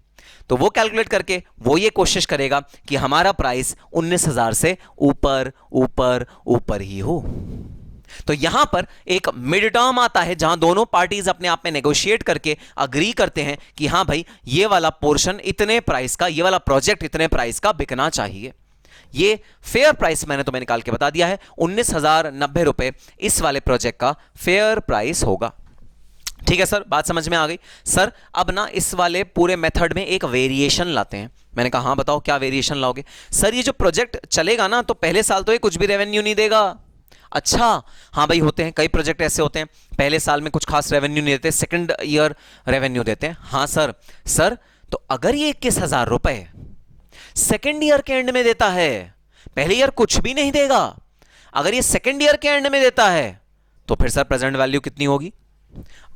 तो वो कैलकुलेट करके वो ये कोशिश करेगा कि हमारा प्राइस 19,000 से ऊपर ऊपर ऊपर ही हो। तो यहां पर एक मिड टर्म आता है जहां दोनों पार्टीज अपने आप में नेगोशिएट करके अग्री करते हैं कि हां भाई ये वाला पोर्शन इतने प्राइस का, ये वाला प्रोजेक्ट इतने प्राइस का बिकना चाहिए। ये फेयर प्राइस मैंने तुम्हें निकाल के बता दिया है, 19,090 रुपए इस वाले प्रोजेक्ट का फेयर प्राइस होगा। ठीक है सर, बात समझ में आ गई। सर अब ना इस वाले पूरे मेथड में एक वेरिएशन लाते हैं। मैंने कहा हाँ बताओ क्या वेरिएशन लाओगे। सर ये जो प्रोजेक्ट चलेगा ना तो पहले साल तो ये कुछ भी रेवेन्यू नहीं देगा। अच्छा हाँ भाई, होते हैं कई प्रोजेक्ट ऐसे होते हैं पहले साल में कुछ खास रेवेन्यू नहीं देते, सेकंड ईयर रेवेन्यू देते हैं। हाँ सर, सर तो अगर ये 21,000 रुपए सेकंड ईयर के एंड में देता है, पहले ईयर कुछ भी नहीं देगा, अगर ये सेकंड ईयर के एंड में देता है तो फिर सर प्रेजेंट वैल्यू कितनी होगी।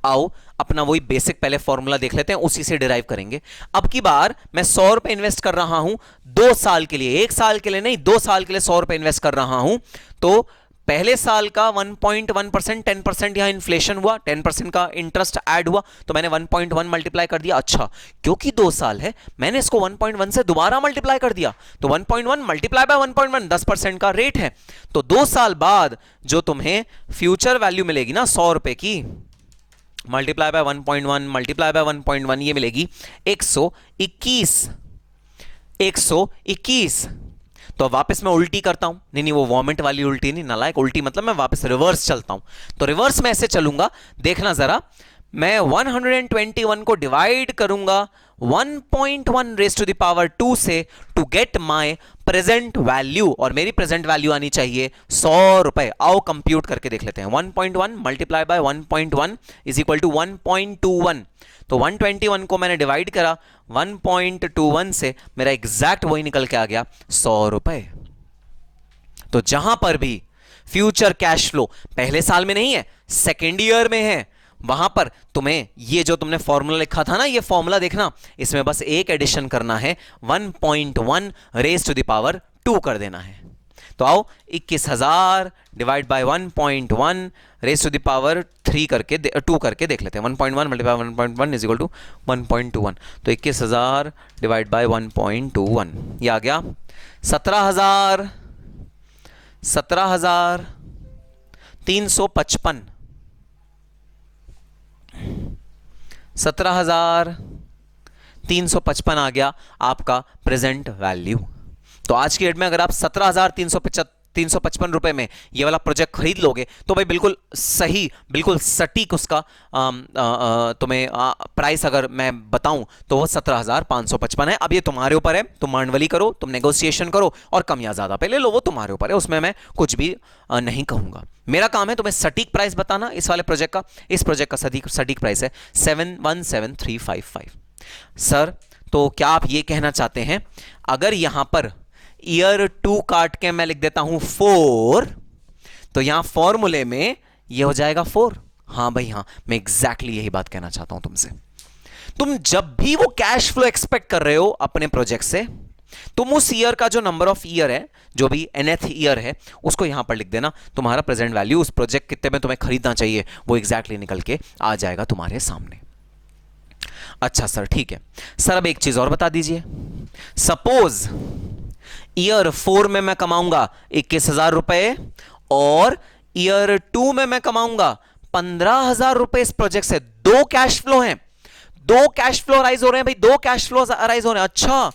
आओ अपना वही बेसिक पहले फॉर्मूला देख लेते हैं, उसी से डिराइव करेंगे। अब की बार मैं 100 रुपए इन्वेस्ट कर रहा हूं 2 साल के लिए, 1 साल के लिए नहीं 2 साल के लिए 100 रुपए इन्वेस्ट कर रहा हूं, तो पहले साल का 1.1%, 10% यहां इन्फ्लेशन हुआ, 10% का इंटरेस्ट ऐड हुआ, तो मैंने 1.1 मल्टीप्लाई कर दिया। अच्छा क्योंकि 2 साल है मैंने इसको 1.1 से दोबारा मल्टीप्लाई कर दिया, तो 1.1 मल्टीप्लाई बाय 1.1 10% का रेट है, तो 2 साल बाद जो तुम्हें फ्यूचर वैल्यू मिलेगी ना 100 रुपए की, मल्टीप्लाई बाय 1.1 मल्टीप्लाई बाय 1.1, ये मिलेगी 121। 121। तो वापस मैं उल्टी करता हूं, नहीं वो वॉमिट वाली उल्टी नहीं, नालायक उल्टी मतलब मैं वापस रिवर्स चलता हूं। तो रिवर्स में ऐसे चलूंगा, देखना जरा, मैं 121 को डिवाइड करूंगा 1.1 रेज़ टू द पावर 2 से to get my present value, और मेरी प्रेजेंट वैल्यू आनी चाहिए 100 रुपए। आओ कंप्यूट करके देख लेते हैं। 1.1 multiply by 1.1 is equal to 1.21, तो 121 को मैंने डिवाइड करा 1.21 से, मेरा एग्जैक्ट वही निकल के आ गया 100 रुपए। तो जहां पर भी फ्यूचर कैश फ्लो पहले साल में नहीं है, सेकेंड ईयर में है, वहां पर तुम्हें ये जो तुमने फॉर्मूला लिखा था ना, ये फॉर्मूला देखना, इसमें बस एक एडिशन करना है, 1.1 रेज़ टू द पावर 2 कर देना है। तो आओ 21,000 divide by 1.1 raise to the power 3 करके 2 करके देख लेते हैं। 1.1 मल्टीप्लाई 1.1 इज इक्वल टू 1.21, तो 21,000 डिवाइड बाय 1.21 ये आ गया 17,355। 17,355 आ गया आपका प्रेजेंट वैल्यू। तो आज की डेट में अगर आप 17,355 रुपए में ये वाला प्रोजेक्ट खरीद लोगे तो भाई बिल्कुल सही, बिल्कुल सटीक उसका तुम्हें प्राइस अगर मैं बताऊं तो वो 17,555 है। अब ये तुम्हारे ऊपर है, तुम मांडवली करो, तुम नेगोशिएशन करो और कम या ज्यादा पहले लो, वो तुम्हारे ऊपर है, उसमें मैं कुछ भी नहीं कहूंगा। मेरा काम है तुम्हें सटीक प्राइस बताना इस वाले प्रोजेक्ट का। इस प्रोजेक्ट का सटीक प्राइस है 717,355। सर तो क्या आप ये कहना चाहते हैं अगर यहां पर ईयर 2 काट के मैं लिख देता हूं 4, तो यहां फॉर्मूले में ये हो जाएगा 4? हां भाई हां, मैं एग्जैक्टली यही बात कहना चाहता हूं तुमसे। तुम जब भी वो कैश फ्लो एक्सपेक्ट कर रहे हो अपने प्रोजेक्ट से, तुम उस ईयर का जो नंबर ऑफ ईयर है, जो भी nth ईयर है, उसको यहां पर लिख देना। तुम्हारा प्रेजेंट वैल्यू उस प्रोजेक्ट कितने में तुम्हें खरीदना चाहिए वो एग्जैक्टली निकल के आ जाएगा तुम्हारे सामने। अच्छा सर ठीक है। सर अब एक चीज और बता दीजिए, सपोज ईयर 4 में मैं कमाऊंगा 21,000 रुपए और ईयर 2 में मैं कमाऊंगा 15,000 रुपए इस प्रोजेक्ट से। 2 कैश फ्लो हैं, 2 कैश फ्लो अराइज हो रहे हैं भाई, 2 कैश फ्लो अराइज हो रहे हैं। अच्छा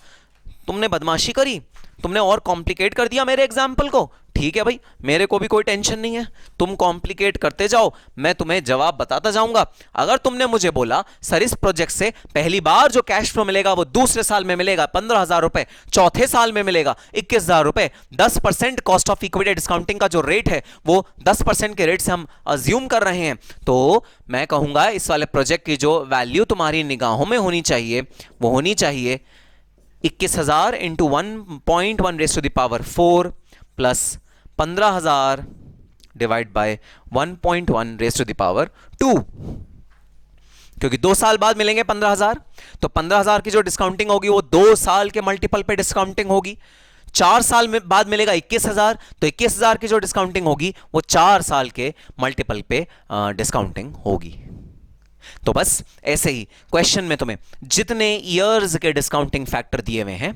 तुमने बदमाशी करी, तुमने और कॉम्प्लिकेट कर दिया मेरे एग्जाम्पल को। ठीक है भाई, मेरे को भी कोई टेंशन नहीं है, तुम कॉम्प्लिकेट करते जाओ, मैं तुम्हें जवाब बताता जाऊंगा। अगर तुमने मुझे बोला सर इस प्रोजेक्ट से पहली बार जो कैश फ्लो मिलेगा वो दूसरे साल में मिलेगा 15,000 रुपए, चौथे साल में मिलेगा 21,000 रुपए, 10% कॉस्ट ऑफ इक्विटी डिस्काउंटिंग का जो रेट है वो 10% के रेट से हम अज्यूम कर रहे हैं, तो मैं कहूंगा इस वाले प्रोजेक्ट की जो वैल्यू तुम्हारी निगाहों में होनी चाहिए वो होनी चाहिए 21,000 into 1.1 raise to the power 4 plus 15,000 divide by 1.1 raise to the power 2। क्योंकि 2 साल बाद मिलेंगे 15,000, तो 15,000 की जो डिस्काउंटिंग होगी वो 2 साल के मल्टीपल पे डिस्काउंटिंग होगी। 4 साल में बाद मिलेगा 21,000, तो 21,000 की जो डिस्काउंटिंग होगी वो 4 साल के मल्टीपल पे डिस्काउंटिंग होगी। तो बस ऐसे ही क्वेश्चन में तुम्हें जितने ईयर्स के डिस्काउंटिंग फैक्टर दिए हुए हैं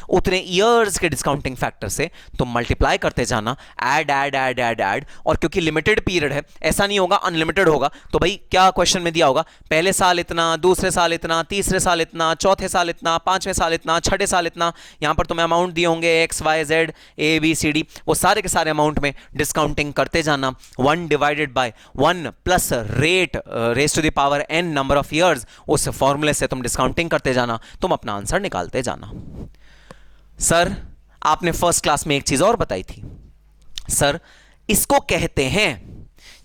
उतने ईयर्स के डिस्काउंटिंग फैक्टर से तुम मल्टीप्लाई करते जाना, add add add add add. और क्योंकि लिमिटेड पीरियड है, ऐसा नहीं होगा अनलिमिटेड होगा, तो भाई क्या क्वेश्चन में दिया होगा, पहले साल इतना, दूसरे साल इतना, तीसरे साल इतना, चौथे साल इतना, पांचवें साल इतना, छठे साल इतना। यहां पर तुम्हें अमाउंट दिए होंगे x y z a b c d, वो सारे के सारे अमाउंट में डिस्काउंटिंग करते जाना। 1 divided by 1 plus rate raise to the power n number of years, उस फॉर्मूले से तुम डिस्काउंटिंग करते जाना, तुम अपना आंसर निकालते जाना। सर आपने फर्स्ट क्लास में एक चीज और बताई थी, सर इसको कहते हैं,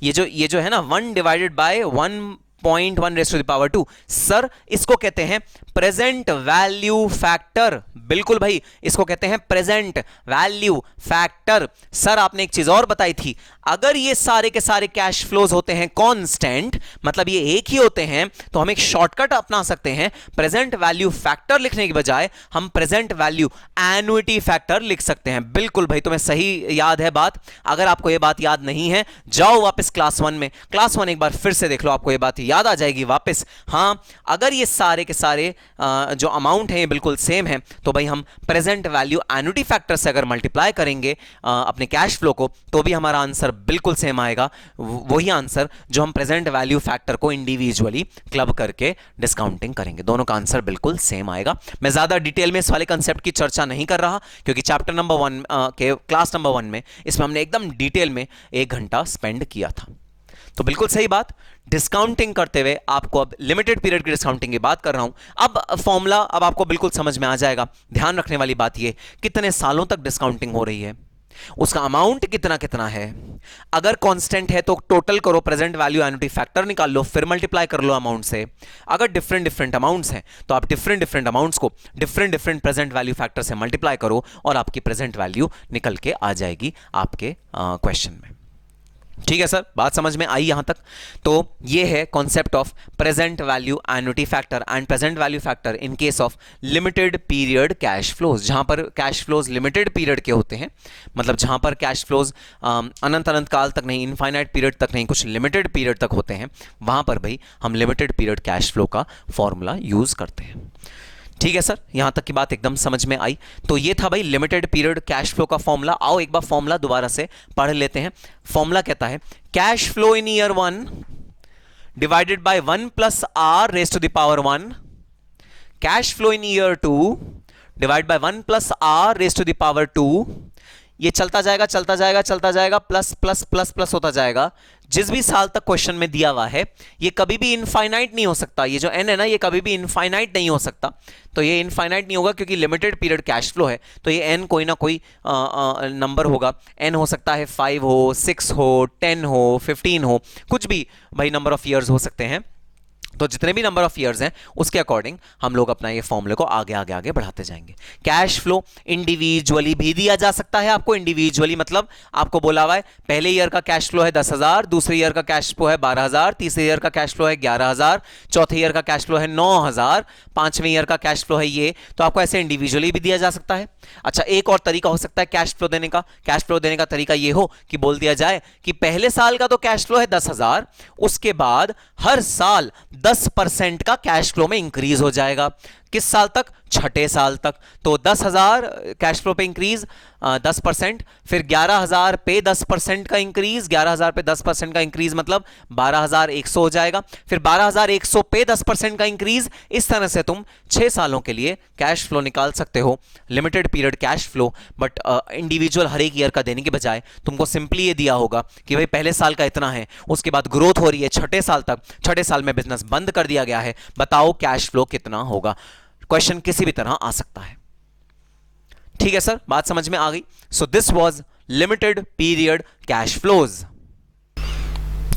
ये जो है ना 1 divided by 1.1 raise to the power 2, sir इसको कहते हैं प्रेजेंट वैल्यू फैक्टर। बिल्कुल भाई, इसको कहते हैं प्रेजेंट वैल्यू फैक्टर। सर आपने एक चीज और बताई थी, अगर ये सारे के सारे कैश फ्लोज होते हैं कांस्टेंट, मतलब ये एक ही होते हैं, तो हम एक शॉर्टकट अपना सकते हैं, प्रेजेंट वैल्यू फैक्टर लिखने के बजाय हम प्रेजेंट वैल्यू एन्युटी फैक्टर लिख सकते हैं। बिल्कुल भाई, तुम्हें सही याद है बात। अगर आपको ये बात याद नहीं है, जाओ वापस क्लास 1 में, क्लास 1 एक बार फिर से देख लो, आपको ये बात याद आ जाएगी वापस। हां, अगर ये सारे के सारे जो अमाउंट है ये बिल्कुल सेम है, तो भाई हम प्रेजेंट वैल्यू एन्युटी फैक्टर से अगर मल्टीप्लाई करेंगे अपने कैश फ्लो को, तो भी हमारा आंसर बिल्कुल सेम आएगा, वही आंसर जो हम प्रेजेंट वैल्यू फैक्टर को इंडिविजुअली क्लब करके डिस्काउंटिंग करेंगे, दोनों का आंसर बिल्कुल सेम आएगा। मैं ज्यादा डिटेल में इस वाले कंसेप्ट की चर्चा नहीं कर रहा, क्योंकि चैप्टर नंबर 1 के क्लास नंबर 1 में इसमें हमने एकदम डिटेल में 1 घंटा स्पेंड किया था। तो बिल्कुल सही बात, डिस्काउंटिंग करते हुए आपको अब लिमिटेड पीरियड की डिस्काउंटिंग की बात कर रहा हूं। अब फॉर्मूला अब आपको बिल्कुल समझ में आ जाएगा। ध्यान रखने वाली बात ये, कितने सालों तक डिस्काउंटिंग हो रही है, उसका अमाउंट कितना कितना है। अगर कांस्टेंट है तो टोटल करो, प्रेजेंट वैल्यू एन्युटी फैक्टर निकाल लो, फिर मल्टीप्लाई कर लो अमाउंट से। अगर डिफरेंट डिफरेंट अमाउंट्स हैं तो आप डिफरेंट डिफरेंट अमाउंट्स को different different present value factor से मल्टीप्लाई करो और आपकी प्रेजेंट वैल्यू निकल के आ जाएगी आपके क्वेश्चन में। ठीक है सर, बात समझ में आई यहां तक? तो ये है concept of present value annuity factor and present value factor in case of limited period cash flows. जहां पर कैश फ्लोज लिमिटेड पीरियड के होते हैं, मतलब जहां पर कैश फ्लोज अनंत अनंत काल तक नहीं, इनफाइनाइट पीरियड तक नहीं, कुछ लिमिटेड पीरियड तक होते हैं, वहां पर भाई हम लिमिटेड पीरियड कैश फ्लो का फॉर्मूला यूज करते हैं। ठीक है सर, यहां तक की बात एकदम समझ में आई। तो ये था भाई लिमिटेड पीरियड कैश फ्लो का फॉर्मूला। आओ एक बार फॉर्मूला दोबारा से पढ़ लेते हैं। फॉर्मूला कहता है cash flow in year 1 divided by 1 plus R raise to the power 1, cash flow in year 2 divide by 1 plus R raise to the power 2। ये चलता जाएगा चलता जाएगा चलता जाएगा, प्लस प्लस प्लस प्लस होता जाएगा। जिस भी साल तक क्वेश्चन में दिया हुआ है ये कभी भी इनफाइनाइट नहीं हो सकता। ये जो n है ना, ये कभी भी इनफाइनाइट नहीं हो सकता। तो ये इनफाइनाइट नहीं होगा क्योंकि लिमिटेड पीरियड कैश फ्लो है, तो ये n कोई ना कोई नंबर होगा। n हो सकता है 5 हो, 6 हो, 10 हो, 15 हो, कुछ भी भाई नंबर ऑफ ईयर्स हो सकते हैं। तो जितने भी नंबर ऑफ ईयर्स हैं उसके अकॉर्डिंग हम लोग अपना ये फॉर्मूले को आगे आगे आगे बढ़ाते जाएंगे। कैश फ्लो इंडिविजुअली भी दिया जा सकता है आपको। इंडिविजुअली मतलब आपको बोला हुआ है पहले ईयर का कैश फ्लो है 10,000, दूसरे ईयर का कैश फ्लो है 12,000, तीसरे ईयर का कैश फ्लो है 11,000, चौथे ईयर का कैश फ्लो है 9,000, पांचवें ईयर का कैश फ्लो है ये। तो आपको ऐसे इंडिविजुअली भी दिया जा सकता है। अच्छा, एक और तरीका हो सकता है कैश फ्लो देने का। कैश फ्लो देने का तरीका ये हो कि बोल दिया जाए कि पहले साल का तो कैश फ्लो है 10,000, उसके बाद हर साल 10% का कैश फ्लो में इंक्रीज हो जाएगा। किस साल तक? छठे साल तक। तो 10,000 कैश फ्लो पे इंक्रीज 10%, फिर 11,000 पे 10% का इंक्रीज, 11,000 पे 10% का इंक्रीज मतलब 12,100 हो जाएगा। फिर 12,100 पे 10% का इंक्रीज। इस तरह से तुम 6 सालों के लिए कैश फ्लो निकाल सकते हो, limited period cash flow. But individual हर एक ईयर का देने के बजाय तुमको सिंपली ये दिया होगा कि भाई पहले साल का इतना है, उसके बाद ग्रोथ हो रही है छठे साल तक, छठे साल में बिजनेस बंद कर दिया गया है, बताओ कैश फ्लो कितना होगा। क्वेश्चन किसी भी तरह आ सकता है। ठीक है सर, बात समझ में आ गई। So this was limited period cash flows.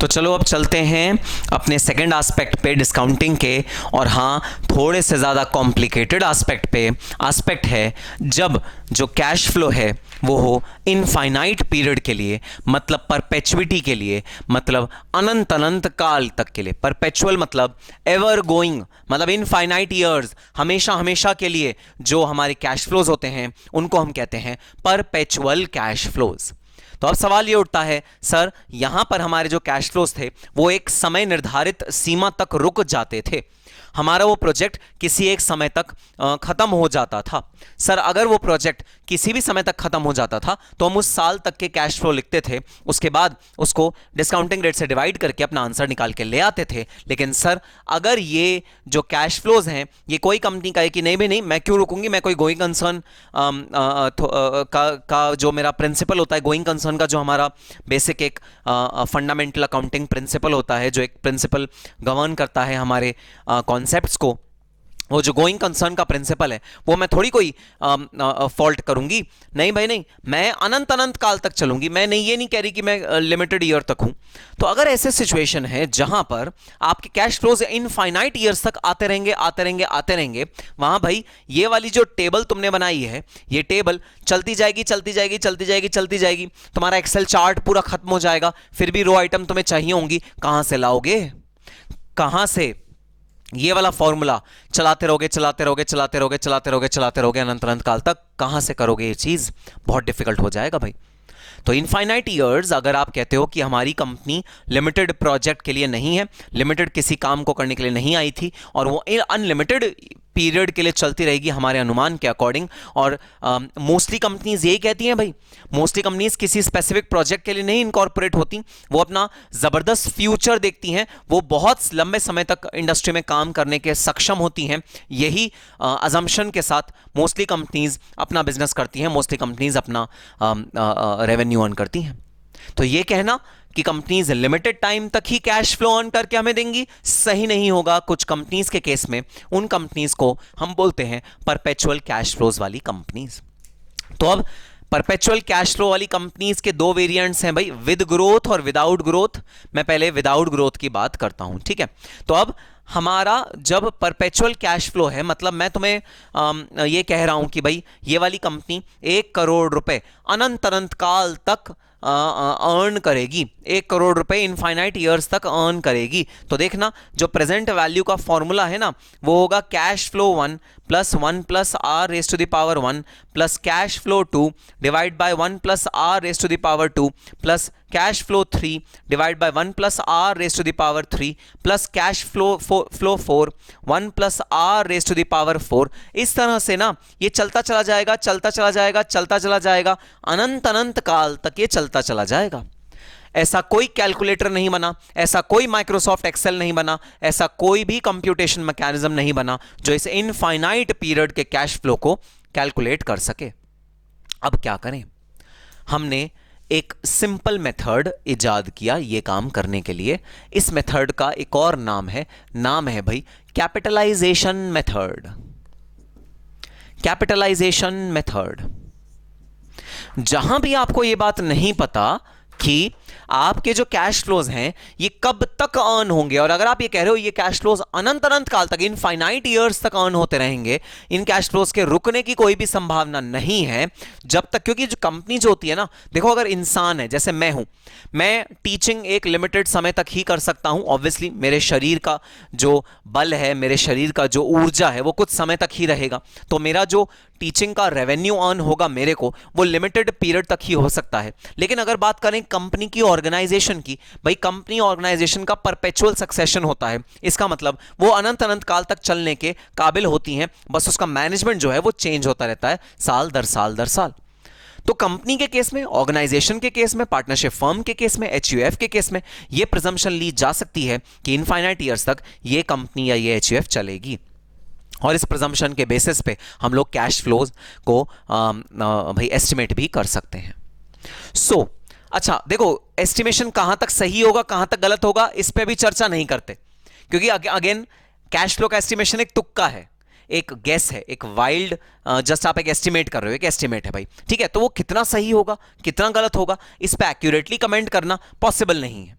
तो चलो अब चलते हैं अपने सेकंड एस्पेक्ट पे डिस्काउंटिंग के, और हाँ थोड़े से ज़्यादा कॉम्प्लिकेटेड एस्पेक्ट है जब जो कैश फ्लो है वो हो इनफाइनाइट पीरियड के लिए, मतलब परपेचुइटी के लिए, मतलब अनंत अनंत काल तक के लिए। परपेचुअल मतलब एवर गोइंग, मतलब इनफाइनाइट ईयर्स, हमेशा हमेशा के लिए जो हमारे कैश फ्लोज होते हैं उनको हम कहते हैं परपेचुअल कैश फ्लोज। तो अब सवाल ये उठता है, सर यहां पर हमारे जो कैश फ्लोज थे वो एक समय निर्धारित सीमा तक रुक जाते थे, हमारा वो प्रोजेक्ट किसी एक समय तक खत्म हो जाता था। सर अगर वो प्रोजेक्ट किसी भी समय तक खत्म हो जाता था तो हम उस साल तक के कैश फ्लो लिखते थे, उसके बाद उसको डिस्काउंटिंग रेट से डिवाइड करके अपना आंसर निकाल के ले आते थे। लेकिन सर अगर ये जो कैश फ्लोज हैं ये कोई कंपनी का है कि नहीं भी नहीं, मैं क्यों रुकूंगी, मैं कोई गोइंग कंसर्न का जो मेरा प्रिंसिपल होता है, गोइंग कंसर्न का जो हमारा बेसिक एक फंडामेंटल अकाउंटिंग प्रिंसिपल होता है, जो एक प्रिंसिपल गवर्न करता है हमारे कॉन्सेप्ट्स को, वो जो गोइंग कंसर्न का प्रिंसिपल है वो मैं थोड़ी कोई फॉल्ट करूंगी। नहीं भाई नहीं, मैं अनंत अनंत काल तक चलूंगी, मैं नहीं, ये नहीं कह रही कि मैं लिमिटेड ईयर तक हूं। तो अगर ऐसे सिचुएशन है जहां पर आपके कैश फ्लोज इनफाइनाइट ईयर्स तक आते रहेंगे आते रहेंगे आते रहेंगे, वहां भाई ये वाली जो टेबल तुमने बनाई है ये टेबल चलती जाएगी चलती जाएगी चलती जाएगी चलती जाएगी, तुम्हारा एक्सेल चार्ट पूरा खत्म हो जाएगा, फिर भी रो आइटम तुम्हें चाहिए होंगी, कहां से लाओगे, कहां से? ये वाला फॉर्मूला चलाते रहोगे चलाते रहोगे चलाते रहोगे चलाते रहोगे चलाते रहोगे अनंत अनंत काल तक, कहां से करोगे ये चीज? बहुत डिफिकल्ट हो जाएगा भाई। तो इनफाइनाइट ईयर्स अगर आप कहते हो कि हमारी कंपनी लिमिटेड प्रोजेक्ट के लिए नहीं है, लिमिटेड किसी काम को करने के लिए नहीं आई थी, और वो अनलिमिटेड पीरियड के लिए चलती रहेगी हमारे अनुमान के अकॉर्डिंग, और मोस्टली कंपनीज यही कहती हैं भाई, मोस्टली कंपनीज किसी स्पेसिफिक प्रोजेक्ट के लिए नहीं इनकॉर्पोरेट होती, वो अपना जबरदस्त फ्यूचर देखती हैं, वो बहुत लंबे समय तक इंडस्ट्री में काम करने के सक्षम होती हैं। यही अजम्पशन के साथ मोस्टली कंपनीज अपना बिजनेस करती हैं, मोस्टली कंपनीज अपना रेवेन्यू अर्न करती हैं। तो ये कहना कि कंपनीज लिमिटेड टाइम तक ही कैश फ्लो अर्न करके हमें देंगी, सही नहीं होगा। कुछ कंपनीज के केस में उन कंपनीज को हम बोलते हैं परपेचुअल कैश फ्लोज वाली कंपनीज। तो अब परपेचुअल कैश फ्लो वाली कंपनीज के दो वेरिएंट्स हैं भाई, विद ग्रोथ और विदाउट ग्रोथ। मैं पहले विदाउट ग्रोथ की बात करता हूं, ठीक है। तो अब हमारा जब परपेचुअल कैश फ्लो है, मतलब मैं तुम्हें ये कह रहा हूं कि भाई ये वाली कंपनी 1 करोड़ रुपए अनंत अनंत काल तक अर्न करेगी, 1 करोड़ रुपए इनफाइनाइट ईयर्स तक अर्न करेगी। तो देखना जो प्रेजेंट वैल्यू का फॉर्मूला है ना वो होगा cash flow 1 plus 1 plus R raise to the power 1 plus cash flow 2 divide by 1 plus R raise to the power 2 plus cash flow 3 divide by 1 plus R raise to the power 3 plus cash flow 4 1 plus R raise to the power 4। इस तरह से ना ये चलता चला जाएगा चलता चला जाएगा चलता चला जाएगा, अनंत अनंत काल तक ये चलता चला जाएगा। ऐसा कोई कैलकुलेटर नहीं बना, ऐसा कोई माइक्रोसॉफ्ट एक्सेल नहीं बना, ऐसा कोई भी कंप्यूटेशन मैकेनिज्म नहीं बना जो इस इनफाइनाइट पीरियड के कैश फ्लो को कैलकुलेट कर सके। अब क्या करें? हमने एक सिंपल मेथड इजाद किया ये काम करने के लिए। इस मेथड का एक और नाम है भाई कैपिटलाइजेशन मेथड। Capitalisation method. जहां भी आपको यह बात नहीं पता कि आपके जो कैश फ्लोज हैं ये कब तक अर्न होंगे, और अगर आप ये कह रहे हो ये कैश फ्लोज अनंत अनंत काल तक इनफाइनाइट ईयर्स तक अर्न होते रहेंगे, इन कैश फ्लोज के रुकने की कोई भी संभावना नहीं है जब तक, क्योंकि जो कंपनी जो होती है ना, देखो अगर इंसान है जैसे मैं हूं, मैं टीचिंग एक लिमिटेड समय तक ही कर सकता हूं। ऑब्वियसली मेरे शरीर का जो बल है, मेरे शरीर का जो ऊर्जा है वो कुछ समय तक ही रहेगा, तो मेरा जो टीचिंग का रेवेन्यू अर्न होगा मेरे को वो लिमिटेड पीरियड तक ही हो सकता है। लेकिन अगर बात करें कंपनी की ऑर्गेनाइजेशन की, भाई कंपनी ऑर्गेनाइजेशन का परपेचुअल सक्सेशन होता है, इसका मतलब वो अनंत अनंत काल तक चलने के काबिल होती हैं, बस उसका मैनेजमेंट जो है वो चेंज होता रहता है साल दर साल दर साल। तो कंपनी के केस में, ऑर्गेनाइजेशन के केस में, पार्टनरशिप फर्म के केस में, एचयूएफ के केस में यह प्रिजम्पशन ली जा सकती है कि इनफाइनाइट ईयर्स तक ये कंपनी या ये एचयूएफ चलेगी, और इस प्रिजम्पशन के बेसिस पे हम लोग कैश फ्लोज को भाई एस्टिमेट भी कर सकते हैं। अच्छा देखो, एस्टिमेशन कहां तक सही होगा कहां तक गलत होगा इस पे भी चर्चा नहीं करते, क्योंकि अगेन कैश फ्लो का एस्टिमेशन एक तुक्का है, एक गेस है, एक वाइल्ड जस्ट आप एक एस्टिमेट कर रहे हो, एक एस्टिमेट है भाई, ठीक है। तो वो कितना सही होगा कितना गलत होगा इस पे एक्यूरेटली कमेंट करना पॉसिबल नहीं है।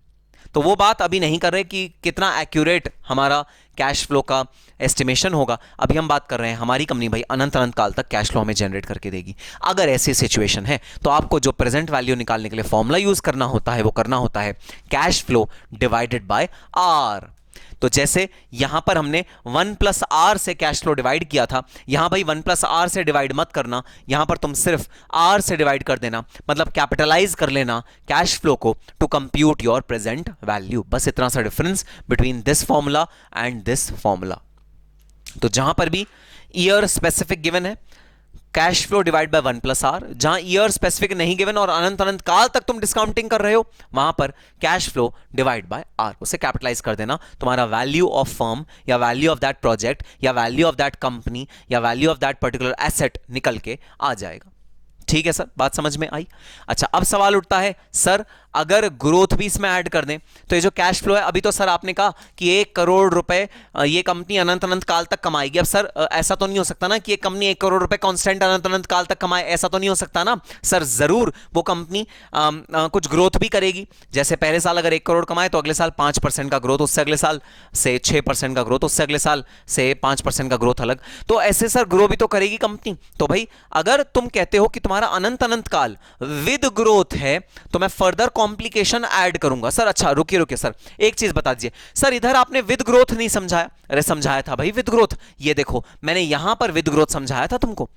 तो वो बात अभी नहीं कर रहे कि कितना एक्यूरेट हमारा कैश फ्लो का एस्टिमेशन होगा। अभी हम बात कर रहे हैं हमारी कंपनी भाई अनंत अनंत काल तक कैश फ्लो हमें जनरेट करके देगी। अगर ऐसी सिचुएशन है तो आपको जो प्रेजेंट वैल्यू निकालने के लिए फॉर्मूला यूज करना होता है वो करना होता है cash flow divided by R. तो जैसे यहां पर हमने 1 प्लस आर से कैश फ्लो डिवाइड किया था, यहां भाई 1 प्लस आर से डिवाइड मत करना, यहां पर तुम सिर्फ आर से डिवाइड कर देना, मतलब कैपिटलाइज कर लेना कैश फ्लो को to compute your present value. बस इतना सा difference between this formula and this formula. तो जहां पर भी ईयर स्पेसिफिक गिवन है cash flow divide by 1 plus R, जहां ईयर स्पेसिफिक नहीं गिवन और अनंत अनंत काल तक तुम डिस्काउंटिंग कर रहे हो वहां पर cash flow divide by R, उसे कैपिटलाइज कर देना, तुम्हारा वैल्यू ऑफ फर्म या वैल्यू ऑफ दैट प्रोजेक्ट या वैल्यू ऑफ दैट कंपनी या value of that particular asset निकल के आ जाएगा। ठीक है सर, बात समझ में आई। अच्छा, अब सवाल उठता है सर अगर ग्रोथ भी इसमें ऐड कर दें तो ये जो कैश फ्लो है, अभी तो सर आपने कहा कि 1 करोड़ रुपए ये कंपनी अनंत अनंत काल तक कमाएगी। अब सर ऐसा तो नहीं हो सकता ना कि एक कंपनी 1 करोड़ रुपए कांस्टेंट अनंत अनंत काल तक कमाए, ऐसा तो नहीं हो सकता ना सर। जरूर वो कंपनी कुछ ग्रोथ भी करेगी। जैसे पहले साल अगर 1 करोड़ कमाए तो अगले साल 5% का ग्रोथ, उससे अगले साल से 6% का ग्रोथ, उससे अगले साल से 5% का ग्रोथ अलग, तो ऐसे सर ग्रो भी तो करेगी कंपनी। तो भाई अगर तुम कहते हो कि तुम्हारा अनंत अनंत काल विद ग्रोथ है तो मैं फर्दर कॉम्प्लिकेशन ऐड करूंगा। सर अच्छा रुकिए सर, एक चीज बता दीजिए सर, इधर आपने विद ग्रोथ नहीं समझाया। अरे समझाया था भाई विद ग्रोथ, ये देखो मैंने यहां पर विद ग्रोथ समझाया था तुमको।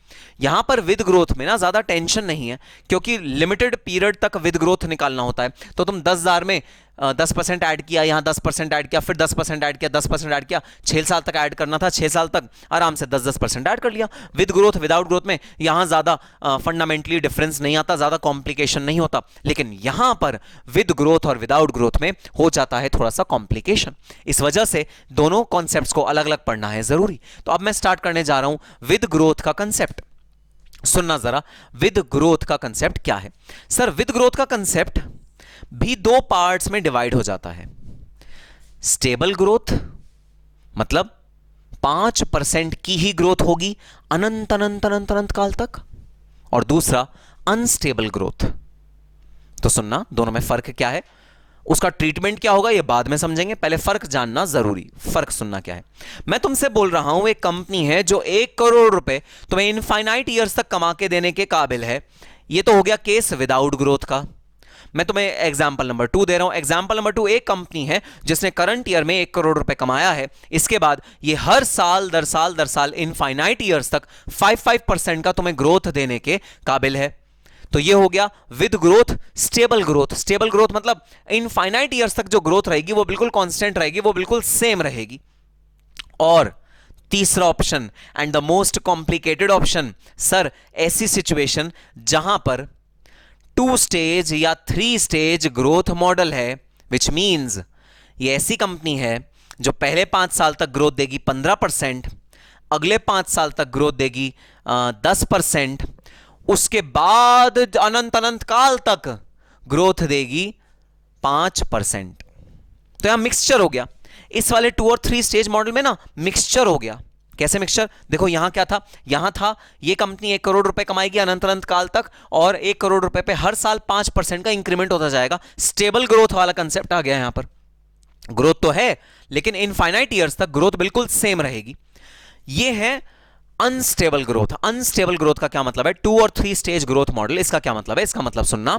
यहां पर विद ग्रोथ में ना ज्यादा टेंशन नहीं है क्योंकि लिमिटेड पीरियड तक विद ग्रोथ निकालना होता है। तो तुम 10,000 में 10% ऐड किया, यहां 10% ऐड किया, फिर 10% ऐड किया, 10% ऐड किया, 6 साल तक ऐड करना था, 6 साल तक आराम से 10% ऐड कर लिया। विद ग्रोथ विदाउट ग्रोथ में यहां ज्यादा फंडामेंटली डिफरेंस नहीं आता, ज्यादा कॉम्प्लिकेशन नहीं होता, लेकिन यहां पर विद ग्रोथ और विदाउट ग्रोथ में हो जाता है थोड़ा सा कॉम्प्लिकेशन। इस वजह से दोनों कॉन्सेप्ट्स को अलग अलग पढ़ना है जरूरी। तो अब मैं स्टार्ट करने जा रहा हूं विद ग्रोथ का कंसेप्ट। सुनना जरा, विद ग्रोथ का कंसेप्ट क्या है। सर विद ग्रोथ का कंसेप्ट भी 2 पार्ट्स में डिवाइड हो जाता है। स्टेबल ग्रोथ मतलब 5% की ही ग्रोथ होगी अनंत अनंत अनंत अनंत काल तक, और दूसरा अनस्टेबल ग्रोथ। तो सुनना, दोनों में फर्क क्या है, उसका ट्रीटमेंट क्या होगा ये बाद में समझेंगे, पहले फर्क जानना जरूरी। फर्क सुनना क्या है। मैं तुमसे बोल रहा हूं एक कंपनी है जो 1 करोड़ रुपए तुम्हें इनफाइनाइट ईयर्स तक कमा के देने के काबिल है। ये तो हो गया केस विदाउट ग्रोथ का। मैं तुम्हें एग्जाम्पल नंबर 2 दे रहा हूं। एग्जाम्पल नंबर 2, एक कंपनी है जिसने करंट ईयर में 1 करोड़ रुपए कमाया है, इसके बाद ये हर साल दर साल इनफाइनाइट ईयर्स तक 5% का तुम्हें ग्रोथ देने के काबिल है। तो ये हो गया with growth stable growth. Stable growth मतलब इनफाइनाइट ईयर्स तक जो ग्रोथ रहेगी वो बिल्कुल कांस्टेंट रहेगी, वो बिल्कुल सेम रहेगी। और तीसरा option and the most complicated option, sir ऐसी सिचुएशन जहां पर 2 स्टेज या 3 स्टेज ग्रोथ मॉडल है, विच मींस ये ऐसी कंपनी है जो पहले 5 साल तक ग्रोथ देगी 15%, अगले 5 साल तक ग्रोथ देगी 10%, उसके बाद अनंत अनंत काल तक ग्रोथ देगी 5%। तो यहां मिक्सचर हो गया। इस वाले 2 और 3 स्टेज मॉडल में ना मिक्सचर हो गया। कैसे मिक्सचर? देखो यहां क्या था, यहां था ये कंपनी 1 करोड़ रुपए कमाएगी अनंत अनंत काल तक और 1 करोड़ रुपए पे हर साल 5% का इंक्रीमेंट होता जाएगा। स्टेबल ग्रोथ वाला कंसेप्ट आ गया यहां पर। ग्रोथ तो है लेकिन इनफाइनाइट ईयर्स तक ग्रोथ बिल्कुल सेम रहेगी। ये है अनस्टेबल ग्रोथ। अनस्टेबल ग्रोथ का क्या मतलब है? 2 और 3 स्टेज ग्रोथ मॉडल। इसका क्या मतलब है? इसका मतलब सुनना,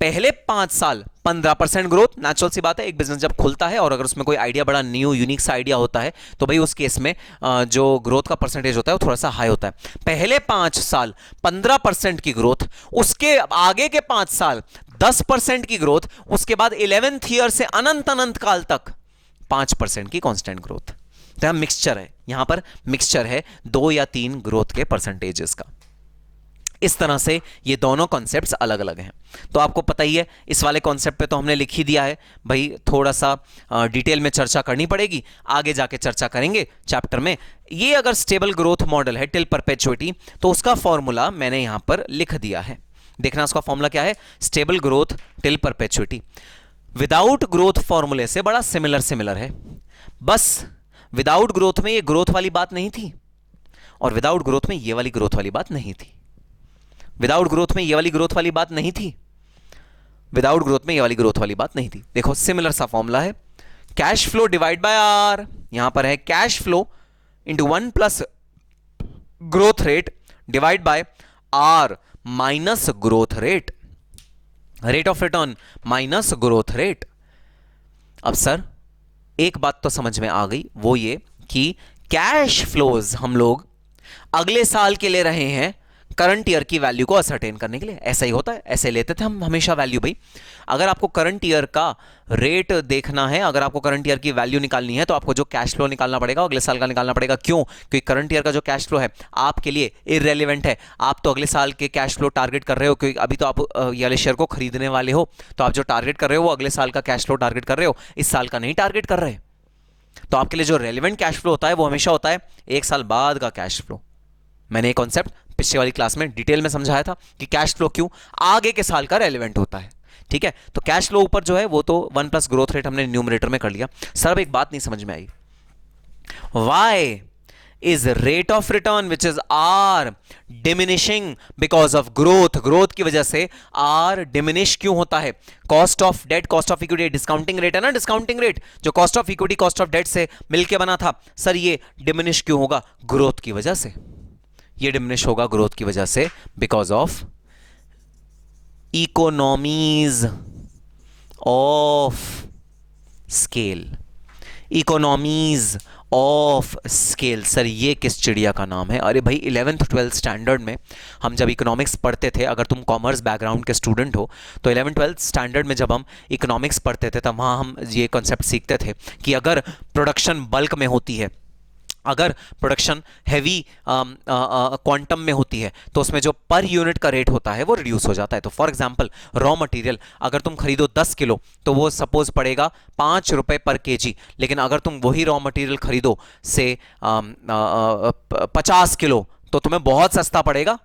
पहले 5 साल 15% ग्रोथ, नेचुरल सी बात है, एक बिजनेस जब खुलता है और अगर उसमें कोई आइडिया बड़ा न्यू यूनिक सा आइडिया होता है तो भाई उस केस में जो ग्रोथ का परसेंटेज होता है वो थोड़ा सा हाई होता है। पहले 5 साल 15% की ग्रोथ, उसके आगे के 5 साल 10% की ग्रोथ, उसके बाद 11th ईयर से अनंत अनंत काल तक 5% की कांस्टेंट ग्रोथ। तो यहां मिक्सचर है, यहां पर मिक्सचर है 2 या 3 ग्रोथ के परसेंटेजेस का। इस तरह से ये दोनों कॉन्सेप्ट्स अलग अलग हैं। तो आपको पता ही है, इस वाले कॉन्सेप्ट पे तो हमने लिख ही दिया है भाई, थोड़ा सा डिटेल में चर्चा करनी पड़ेगी, आगे जाके चर्चा करेंगे चैप्टर में। ये अगर स्टेबल ग्रोथ मॉडल है टिल परपेचुइटी तो उसका फॉर्मूला मैंने यहां पर लिख दिया है। देखना उसका फॉर्मूला क्या है, stable growth till perpetuity. Without growth फॉर्मूले से बड़ा सिमिलर है, बस विदाउट ग्रोथ में ये ग्रोथ वाली बात नहीं थी और विदाउट ग्रोथ में ये वाली ग्रोथ वाली बात नहीं थी। विदाउट ग्रोथ में ये वाली ग्रोथ वाली बात नहीं थी विदाउट ग्रोथ में ये वाली ग्रोथ वाली बात नहीं थी। देखो सिमिलर सा फॉर्मूला है, cash flow divide by R, यहां पर है cash flow into 1 plus growth rate divide by R minus growth rate, rate of return minus growth rate. अब सर एक बात तो समझ में आ गई, वो ये कि कैश फ्लोज हम लोग अगले साल के ले रहे हैं करंट ईयर की वैल्यू को असरटेन करने के लिए। ऐसा ही होता है, ऐसे लेते थे हम हमेशा वैल्यू। भाई अगर आपको करंट ईयर का रेट देखना है, अगर आपको करंट ईयर की वैल्यू निकालनी है, तो आपको जो कैश फ्लो निकालना पड़ेगा अगले साल का निकालना पड़ेगा। क्यों? क्योंकि करंट ईयर का जो कैश फ्लो है आपके लिए इररेलेवेंट है। आप तो अगले साल के कैश फ्लो टारगेट कर रहे हो, क्योंकि अभी तो आप ये वाले शेयर को खरीदने वाले हो, तो आप जो टारगेट कर रहे हो वो अगले साल का कैश फ्लो टारगेट कर रहे हो, इस साल का नहीं टारगेट कर रहे। तो आपके लिए जो रेलिवेंट कैश फ्लो होता है वो हमेशा होता है एक साल बाद का कैश फ्लो। मैंने ये कॉन्सेप्ट पिछले वाली क्लास में डिटेल में समझाया था कि कैश फ्लो क्यों आगे के साल का रेलिवेंट होता है। ठीक है, तो कैश फ्लो ऊपर जो है वो तो 1 प्लस ग्रोथ रेट हमने न्यूमरेटर में कर लिया। सर अब एक बात नहीं समझ में आई, why is rate of return which is R diminishing because of growth? Growth की वजह से आर डिमिनिश क्यों होता है? Cost of debt, cost of equity, discounting rate है ना, डिस्काउंटिंग रेट जो cost of equity cost of debt से मिलकर बना था। सर ये डिमिनिश क्यों होगा? ग्रोथ की वजह से। ये डिमिनिश होगा ग्रोथ की वजह से because of economies of scale. Economies of scale. Sir ये किस चिड़िया का नाम है? अरे भाई 11th 12th स्टैंडर्ड में हम जब इकोनॉमिक्स पढ़ते थे, अगर तुम कॉमर्स बैकग्राउंड के स्टूडेंट हो तो 11th 12th स्टैंडर्ड में जब हम इकोनॉमिक्स पढ़ते थे तब वहाँ हम ये कॉन्सेप्ट सीखते थे कि अगर प्रोडक्शन बल्क में होती है, अगर प्रोडक्शन हैवी क्वांटम में होती है, तो उसमें जो पर यूनिट का रेट होता है वो रिड्यूस हो जाता है। तो फॉर एग्जांपल रॉ मटेरियल अगर तुम खरीदो 10 किलो तो वो सपोज पड़ेगा 5 रुपए पर केजी, लेकिन अगर तुम वही रॉ मटेरियल खरीदो से 50 किलो तो तुम्हें बहुत सस्ता पड़ेगा।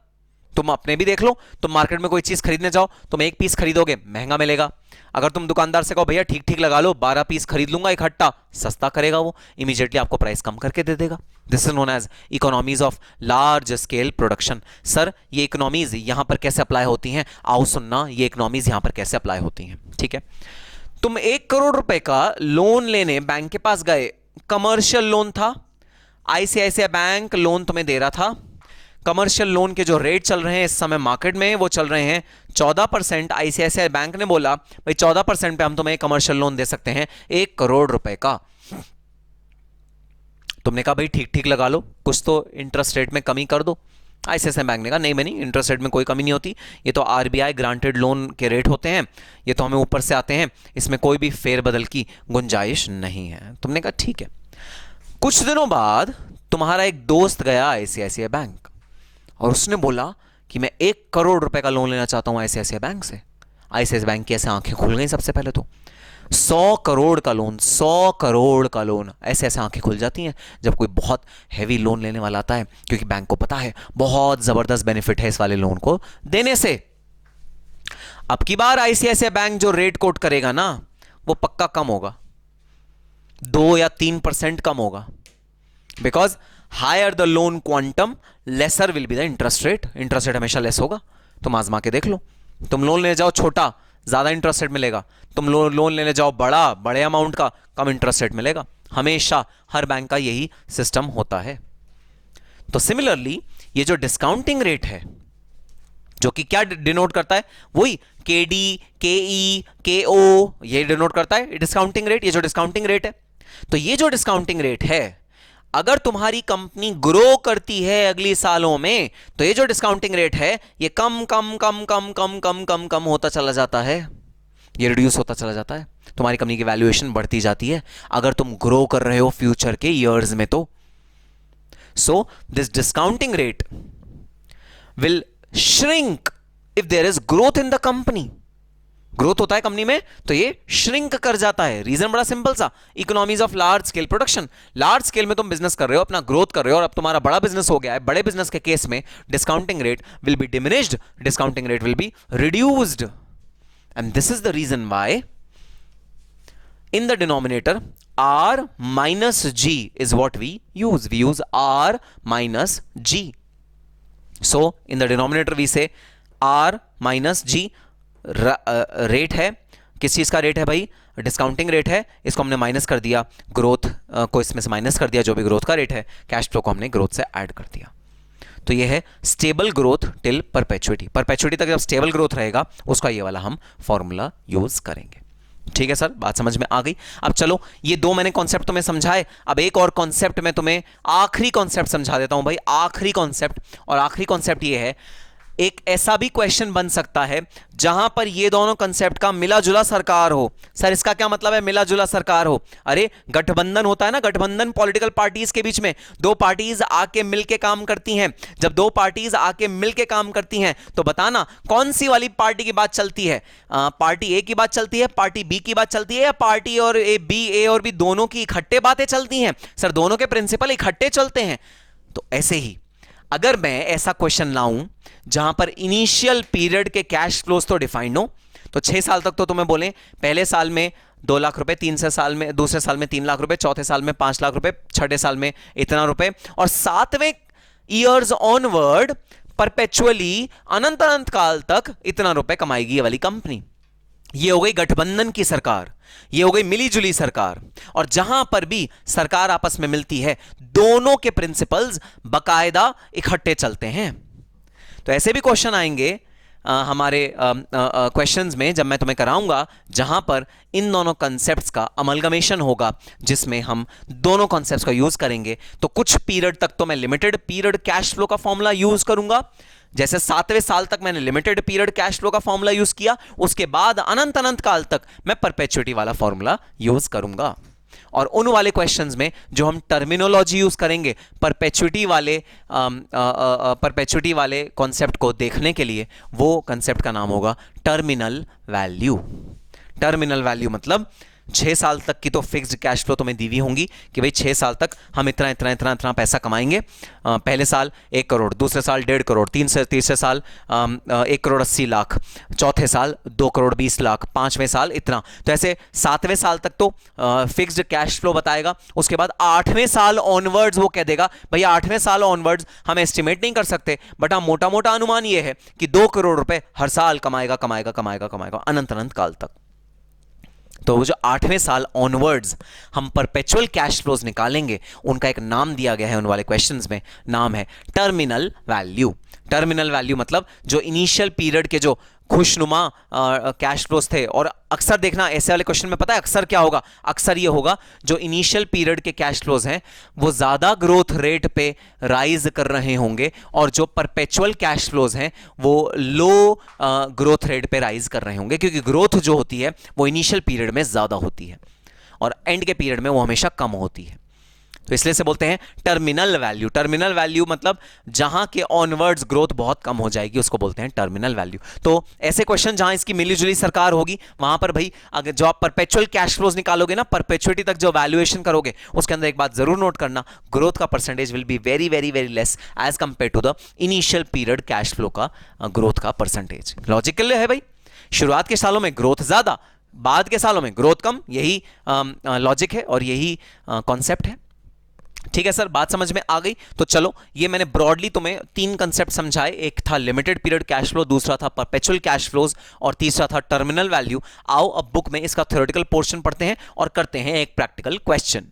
तुम अपने भी देख लो, तुम मार्केट में कोई चीज खरीदने जाओ, तुम एक पीस खरीदोगे महंगा मिलेगा। अगर तुम दुकानदार से कहो भैया ठीक ठीक लगा लो 12 पीस खरीद लूंगा इकट्ठा, सस्ता करेगा वो, इमीडिएटली आपको प्राइस कम करके दे देगा। This is known as economies of large scale production. Sir ये इकोनॉमीज यहां पर कैसे अप्लाई होती हैं? आओ सुनना, ये इकोनॉमीज यहां पर कैसे अप्लाई होती हैं। ठीक है, तुम 1 करोड़ रुपए का लोन लेने बैंक के पास गए, कमर्शियल लोन था, आईसीआईसीआई बैंक लोन तुम्हें दे रहा था। कमर्शियल लोन के जो रेट चल रहे हैं इस समय मार्केट में वो चल रहे हैं 14%। आईसीआईसीआई बैंक ने बोला भाई 14% पे हम तुम्हें कमर्शियल लोन दे सकते हैं 1 करोड़ रुपए का। तुमने कहा भाई ठीक ठीक लगा लो, कुछ तो इंटरेस्ट रेट में कमी कर दो। आईसीआईसीआई बैंक ने कहा नहीं नहीं, इंटरेस्ट रेट में कोई कमी नहीं होती, ये तो आरबीआई ग्रांटेड लोन के रेट होते हैं, ये तो हमें ऊपर से आते हैं, इसमें कोई भी फेरबदल की गुंजाइश नहीं है। तुमने कहा ठीक है। कुछ दिनों बाद तुम्हारा एक दोस्त गया आईसीआईसीआई बैंक और उसने बोला कि मैं 1 करोड़ रुपए का लोन लेना चाहता हूं आईसीआईसीआई बैंक से। आईसीआईसीआई बैंक की ऐसे आंखें खुल गई। सबसे पहले तो 100 करोड़ का लोन, 100 करोड़ का लोन, ऐसे ऐसे आंखें खुल जाती हैं जब कोई बहुत हैवी लोन लेने वाला आता है, क्योंकि बैंक को पता है बहुत जबरदस्त बेनिफिट है इस वाले लोन को देने से। अब की बार आईसीआईसीआई बैंक जो रेट कोट करेगा ना वो पक्का कम होगा, 2 या 3% कम होगा। Because higher the loan quantum lesser will be the interest rate. Interest rate हमेशा लेस होगा। तुम आजमा के देख लो, तुम लोन लेने जाओ छोटा, ज्यादा इंटरेस्ट रेट मिलेगा। तुम लोन लेने जाओ बड़े अमाउंट का, कम इंटरेस्ट रेट मिलेगा। हमेशा हर बैंक का यही सिस्टम होता है। तो सिमिलरली ये जो डिस्काउंटिंग रेट है, जो कि क्या डिनोट करता है, वही केडी, केई, केओ, ये डिनोट करता है डिस्काउंटिंग रेट। ये जो डिस्काउंटिंग रेट है, तो ये जो डिस्काउंटिंग रेट है, अगर तुम्हारी कंपनी ग्रो करती है अगली सालों में, तो ये जो डिस्काउंटिंग रेट है ये कम कम कम कम कम कम कम कम होता चला जाता है, ये रिड्यूस होता चला जाता है। तुम्हारी कंपनी की वैल्यूएशन बढ़ती जाती है अगर तुम ग्रो कर रहे हो फ्यूचर के ईयर्स में। तो so this discounting rate will shrink if there is growth in the company. Growth होता है कंपनी में तो ये श्रिंक कर जाता है। रीजन बड़ा सिंपल सा, economies of large scale production. Large scale में तुम बिजनेस कर रहे हो, अपना ग्रोथ कर रहे हो, और अब तुम्हारा बड़ा बिजनेस हो गया है। बड़े बिजनेस के केस में discounting rate will be diminished, discounting rate will be reduced, and this is the reason why in the denominator r minus g is what we use r minus g. So in the denominator we say r minus g, rate है, किस चीज़ का रेट है भाई, डिस्काउंटिंग रेट है, इसको हमने माइनस कर दिया, ग्रोथ को इसमें से माइनस कर दिया, जो भी ग्रोथ का रेट है, कैश फ्लो को हमने ग्रोथ से ऐड कर दिया। तो ये है stable growth till perpetuity. Perpetuity तक जब स्टेबल ग्रोथ रहेगा उसका ये वाला हम फॉर्मूला यूज करेंगे। ठीक है सर, बात समझ में आ गई। अब चलो, ये दो मैंने कॉन्सेप्ट तुम्हें समझाए, अब एक और कॉन्सेप्ट मैं तुम्हें आखिरी कॉन्सेप्ट समझा देता हूं भाई, आखिरी कॉन्सेप्ट। और आखिरी कॉन्सेप्ट ये है, एक ऐसा भी क्वेश्चन बन सकता है जहां पर ये दोनों कंसेप्ट का मिला जुला सरकार हो। सर इसका क्या मतलब है मिला जुला सरकार हो? अरे गठबंधन होता है ना, गठबंधन पॉलिटिकल पार्टीज के बीच में, दो पार्टीज आके मिलके काम करती हैं। जब दो पार्टीज आके मिलके काम करती हैं तो बताना कौन सी वाली पार्टी की बात चलती है? पार्टी ए की बात चलती है, पार्टी बी की बात चलती है, या पार्टी और ए और बी दोनों की इकट्ठे बातें चलती हैं? सर दोनों के प्रिंसिपल इकट्ठे चलते हैं। तो ऐसे ही अगर मैं ऐसा क्वेश्चन लाऊं जहां पर इनिशियल पीरियड के कैश फ्लोज तो डिफाइंड हो, तो 6 साल तक तो तुम्हें बोले पहले साल में 2 लाख रुपए, तीसरे साल में 3 लाख रुपए, चौथे साल में 5 लाख रुपए, छठे साल में इतना रुपए, और 7वें ईयर्स ऑनवर्ड परपेचुअली अनंत अनंत काल तक इतना रुपए कमाएगी ये वाली कंपनी। ये हो गई गठबंधन की सरकार, ये हो गई मिली जुली सरकार। और जहां पर भी सरकार आपस में मिलती है, दोनों के प्रिंसिपल्स बकायदा इकट्ठे चलते हैं। तो ऐसे भी क्वेश्चन आएंगे हमारे क्वेश्चंस में, जब मैं तुम्हें कराऊंगा, जहां पर इन दोनों कॉन्सेप्ट्स का अमलगमेशन होगा, जिसमें हम दोनों कॉन्सेप्ट्स का यूज करेंगे। तो कुछ पीरियड तक तो मैं लिमिटेड पीरियड कैश फ्लो का फॉर्मूला यूज करूंगा, जैसे 7वें साल तक मैंने लिमिटेड पीरियड कैश फ्लो का फॉर्मूला यूज किया, उसके बाद अनंत अनंत काल तक मैं परपेचुइटी वाला फॉर्मूला यूज करूंगा। और उन वाले क्वेश्चंस में जो हम टर्मिनोलॉजी यूज करेंगे परपेचुइटी वाले कॉन्सेप्ट को देखने के लिए, वो कॉन्सेप्ट का नाम होगा टर्मिनल वैल्यू। टर्मिनल वैल्यू मतलब 6 साल तक की तो फिक्स्ड कैश फ्लो तुम्हें दी हुई होंगी कि भाई 6 साल तक हम इतना इतना इतना इतना पैसा कमाएंगे। पहले साल 1 करोड़, दूसरे साल 1.5 करोड़, तीसरे साल 1 करोड़ 80 लाख, चौथे साल 2 करोड़ 20 लाख, 5वें साल इतना। तो ऐसे 7वें साल तक तो फिक्स्ड कैश फ्लो बताएगा। उसके बाद 8वें साल ऑनवर्ड्स वो कह देगा भाई 8वें साल ऑनवर्ड्स हम एस्टिमेट नहीं कर सकते, बट हाँ मोटा मोटा अनुमान ये है कि 2 करोड़ रुपए हर साल कमाएगा कमाएगा कमाएगा कमाएगा अनंत अनंत काल तक। तो वो जो 8वें साल ऑनवर्ड्स हम परपेचुअल कैश फ्लोज निकालेंगे, उनका एक नाम दिया गया है उन वाले क्वेश्चंस में, नाम है टर्मिनल वैल्यू। टर्मिनल वैल्यू मतलब जो इनिशियल पीरियड के जो खुशनुमा कैश फ्लोज थे। और अक्सर देखना ऐसे वाले क्वेश्चन में, पता है अक्सर क्या होगा? अक्सर ये होगा जो इनिशियल पीरियड के कैश फ्लोज हैं वो ज्यादा ग्रोथ रेट पे राइज कर रहे होंगे, और जो परपेचुअल कैश फ्लोज हैं वो लो ग्रोथ रेट पे राइज कर रहे होंगे, क्योंकि ग्रोथ जो होती है वो इनिशियल पीरियड में ज्यादा होती है और एंड के पीरियड में वो हमेशा कम होती है। तो इसलिए से बोलते हैं टर्मिनल वैल्यू। टर्मिनल वैल्यू मतलब जहां के ऑनवर्ड्स ग्रोथ बहुत कम हो जाएगी उसको बोलते हैं टर्मिनल वैल्यू। तो ऐसे क्वेश्चन जहां इसकी मिलीजुली सरकार होगी, वहां पर भाई अगर जो आप परपेचुअल कैश फ्लोज निकालोगे ना, परपेचुइटी तक जो वैल्यूएशन करोगे, उसके अंदर एक बात जरूर नोट करना, ग्रोथ का percentage will be very very very less as compare to the initial period cash flow का ग्रोथ का परसेंटेज। लॉजिकल है भाई, शुरुआत के सालों में ग्रोथ ज्यादा, बाद के सालों में ग्रोथ कम, यही लॉजिक है और यही कॉन्सेप्ट है। ठीक है सर, बात समझ में आ गई। तो चलो, ये मैंने ब्रॉडली तुम्हें 3 कंसेप्ट समझाए, एक था लिमिटेड पीरियड कैश फ्लो, दूसरा था परपेचुअल कैश फ्लोज, और तीसरा था टर्मिनल वैल्यू। आओ अब बुक में इसका थ्योरेटिकल पोर्शन पढ़ते हैं और करते हैं एक प्रैक्टिकल क्वेश्चन।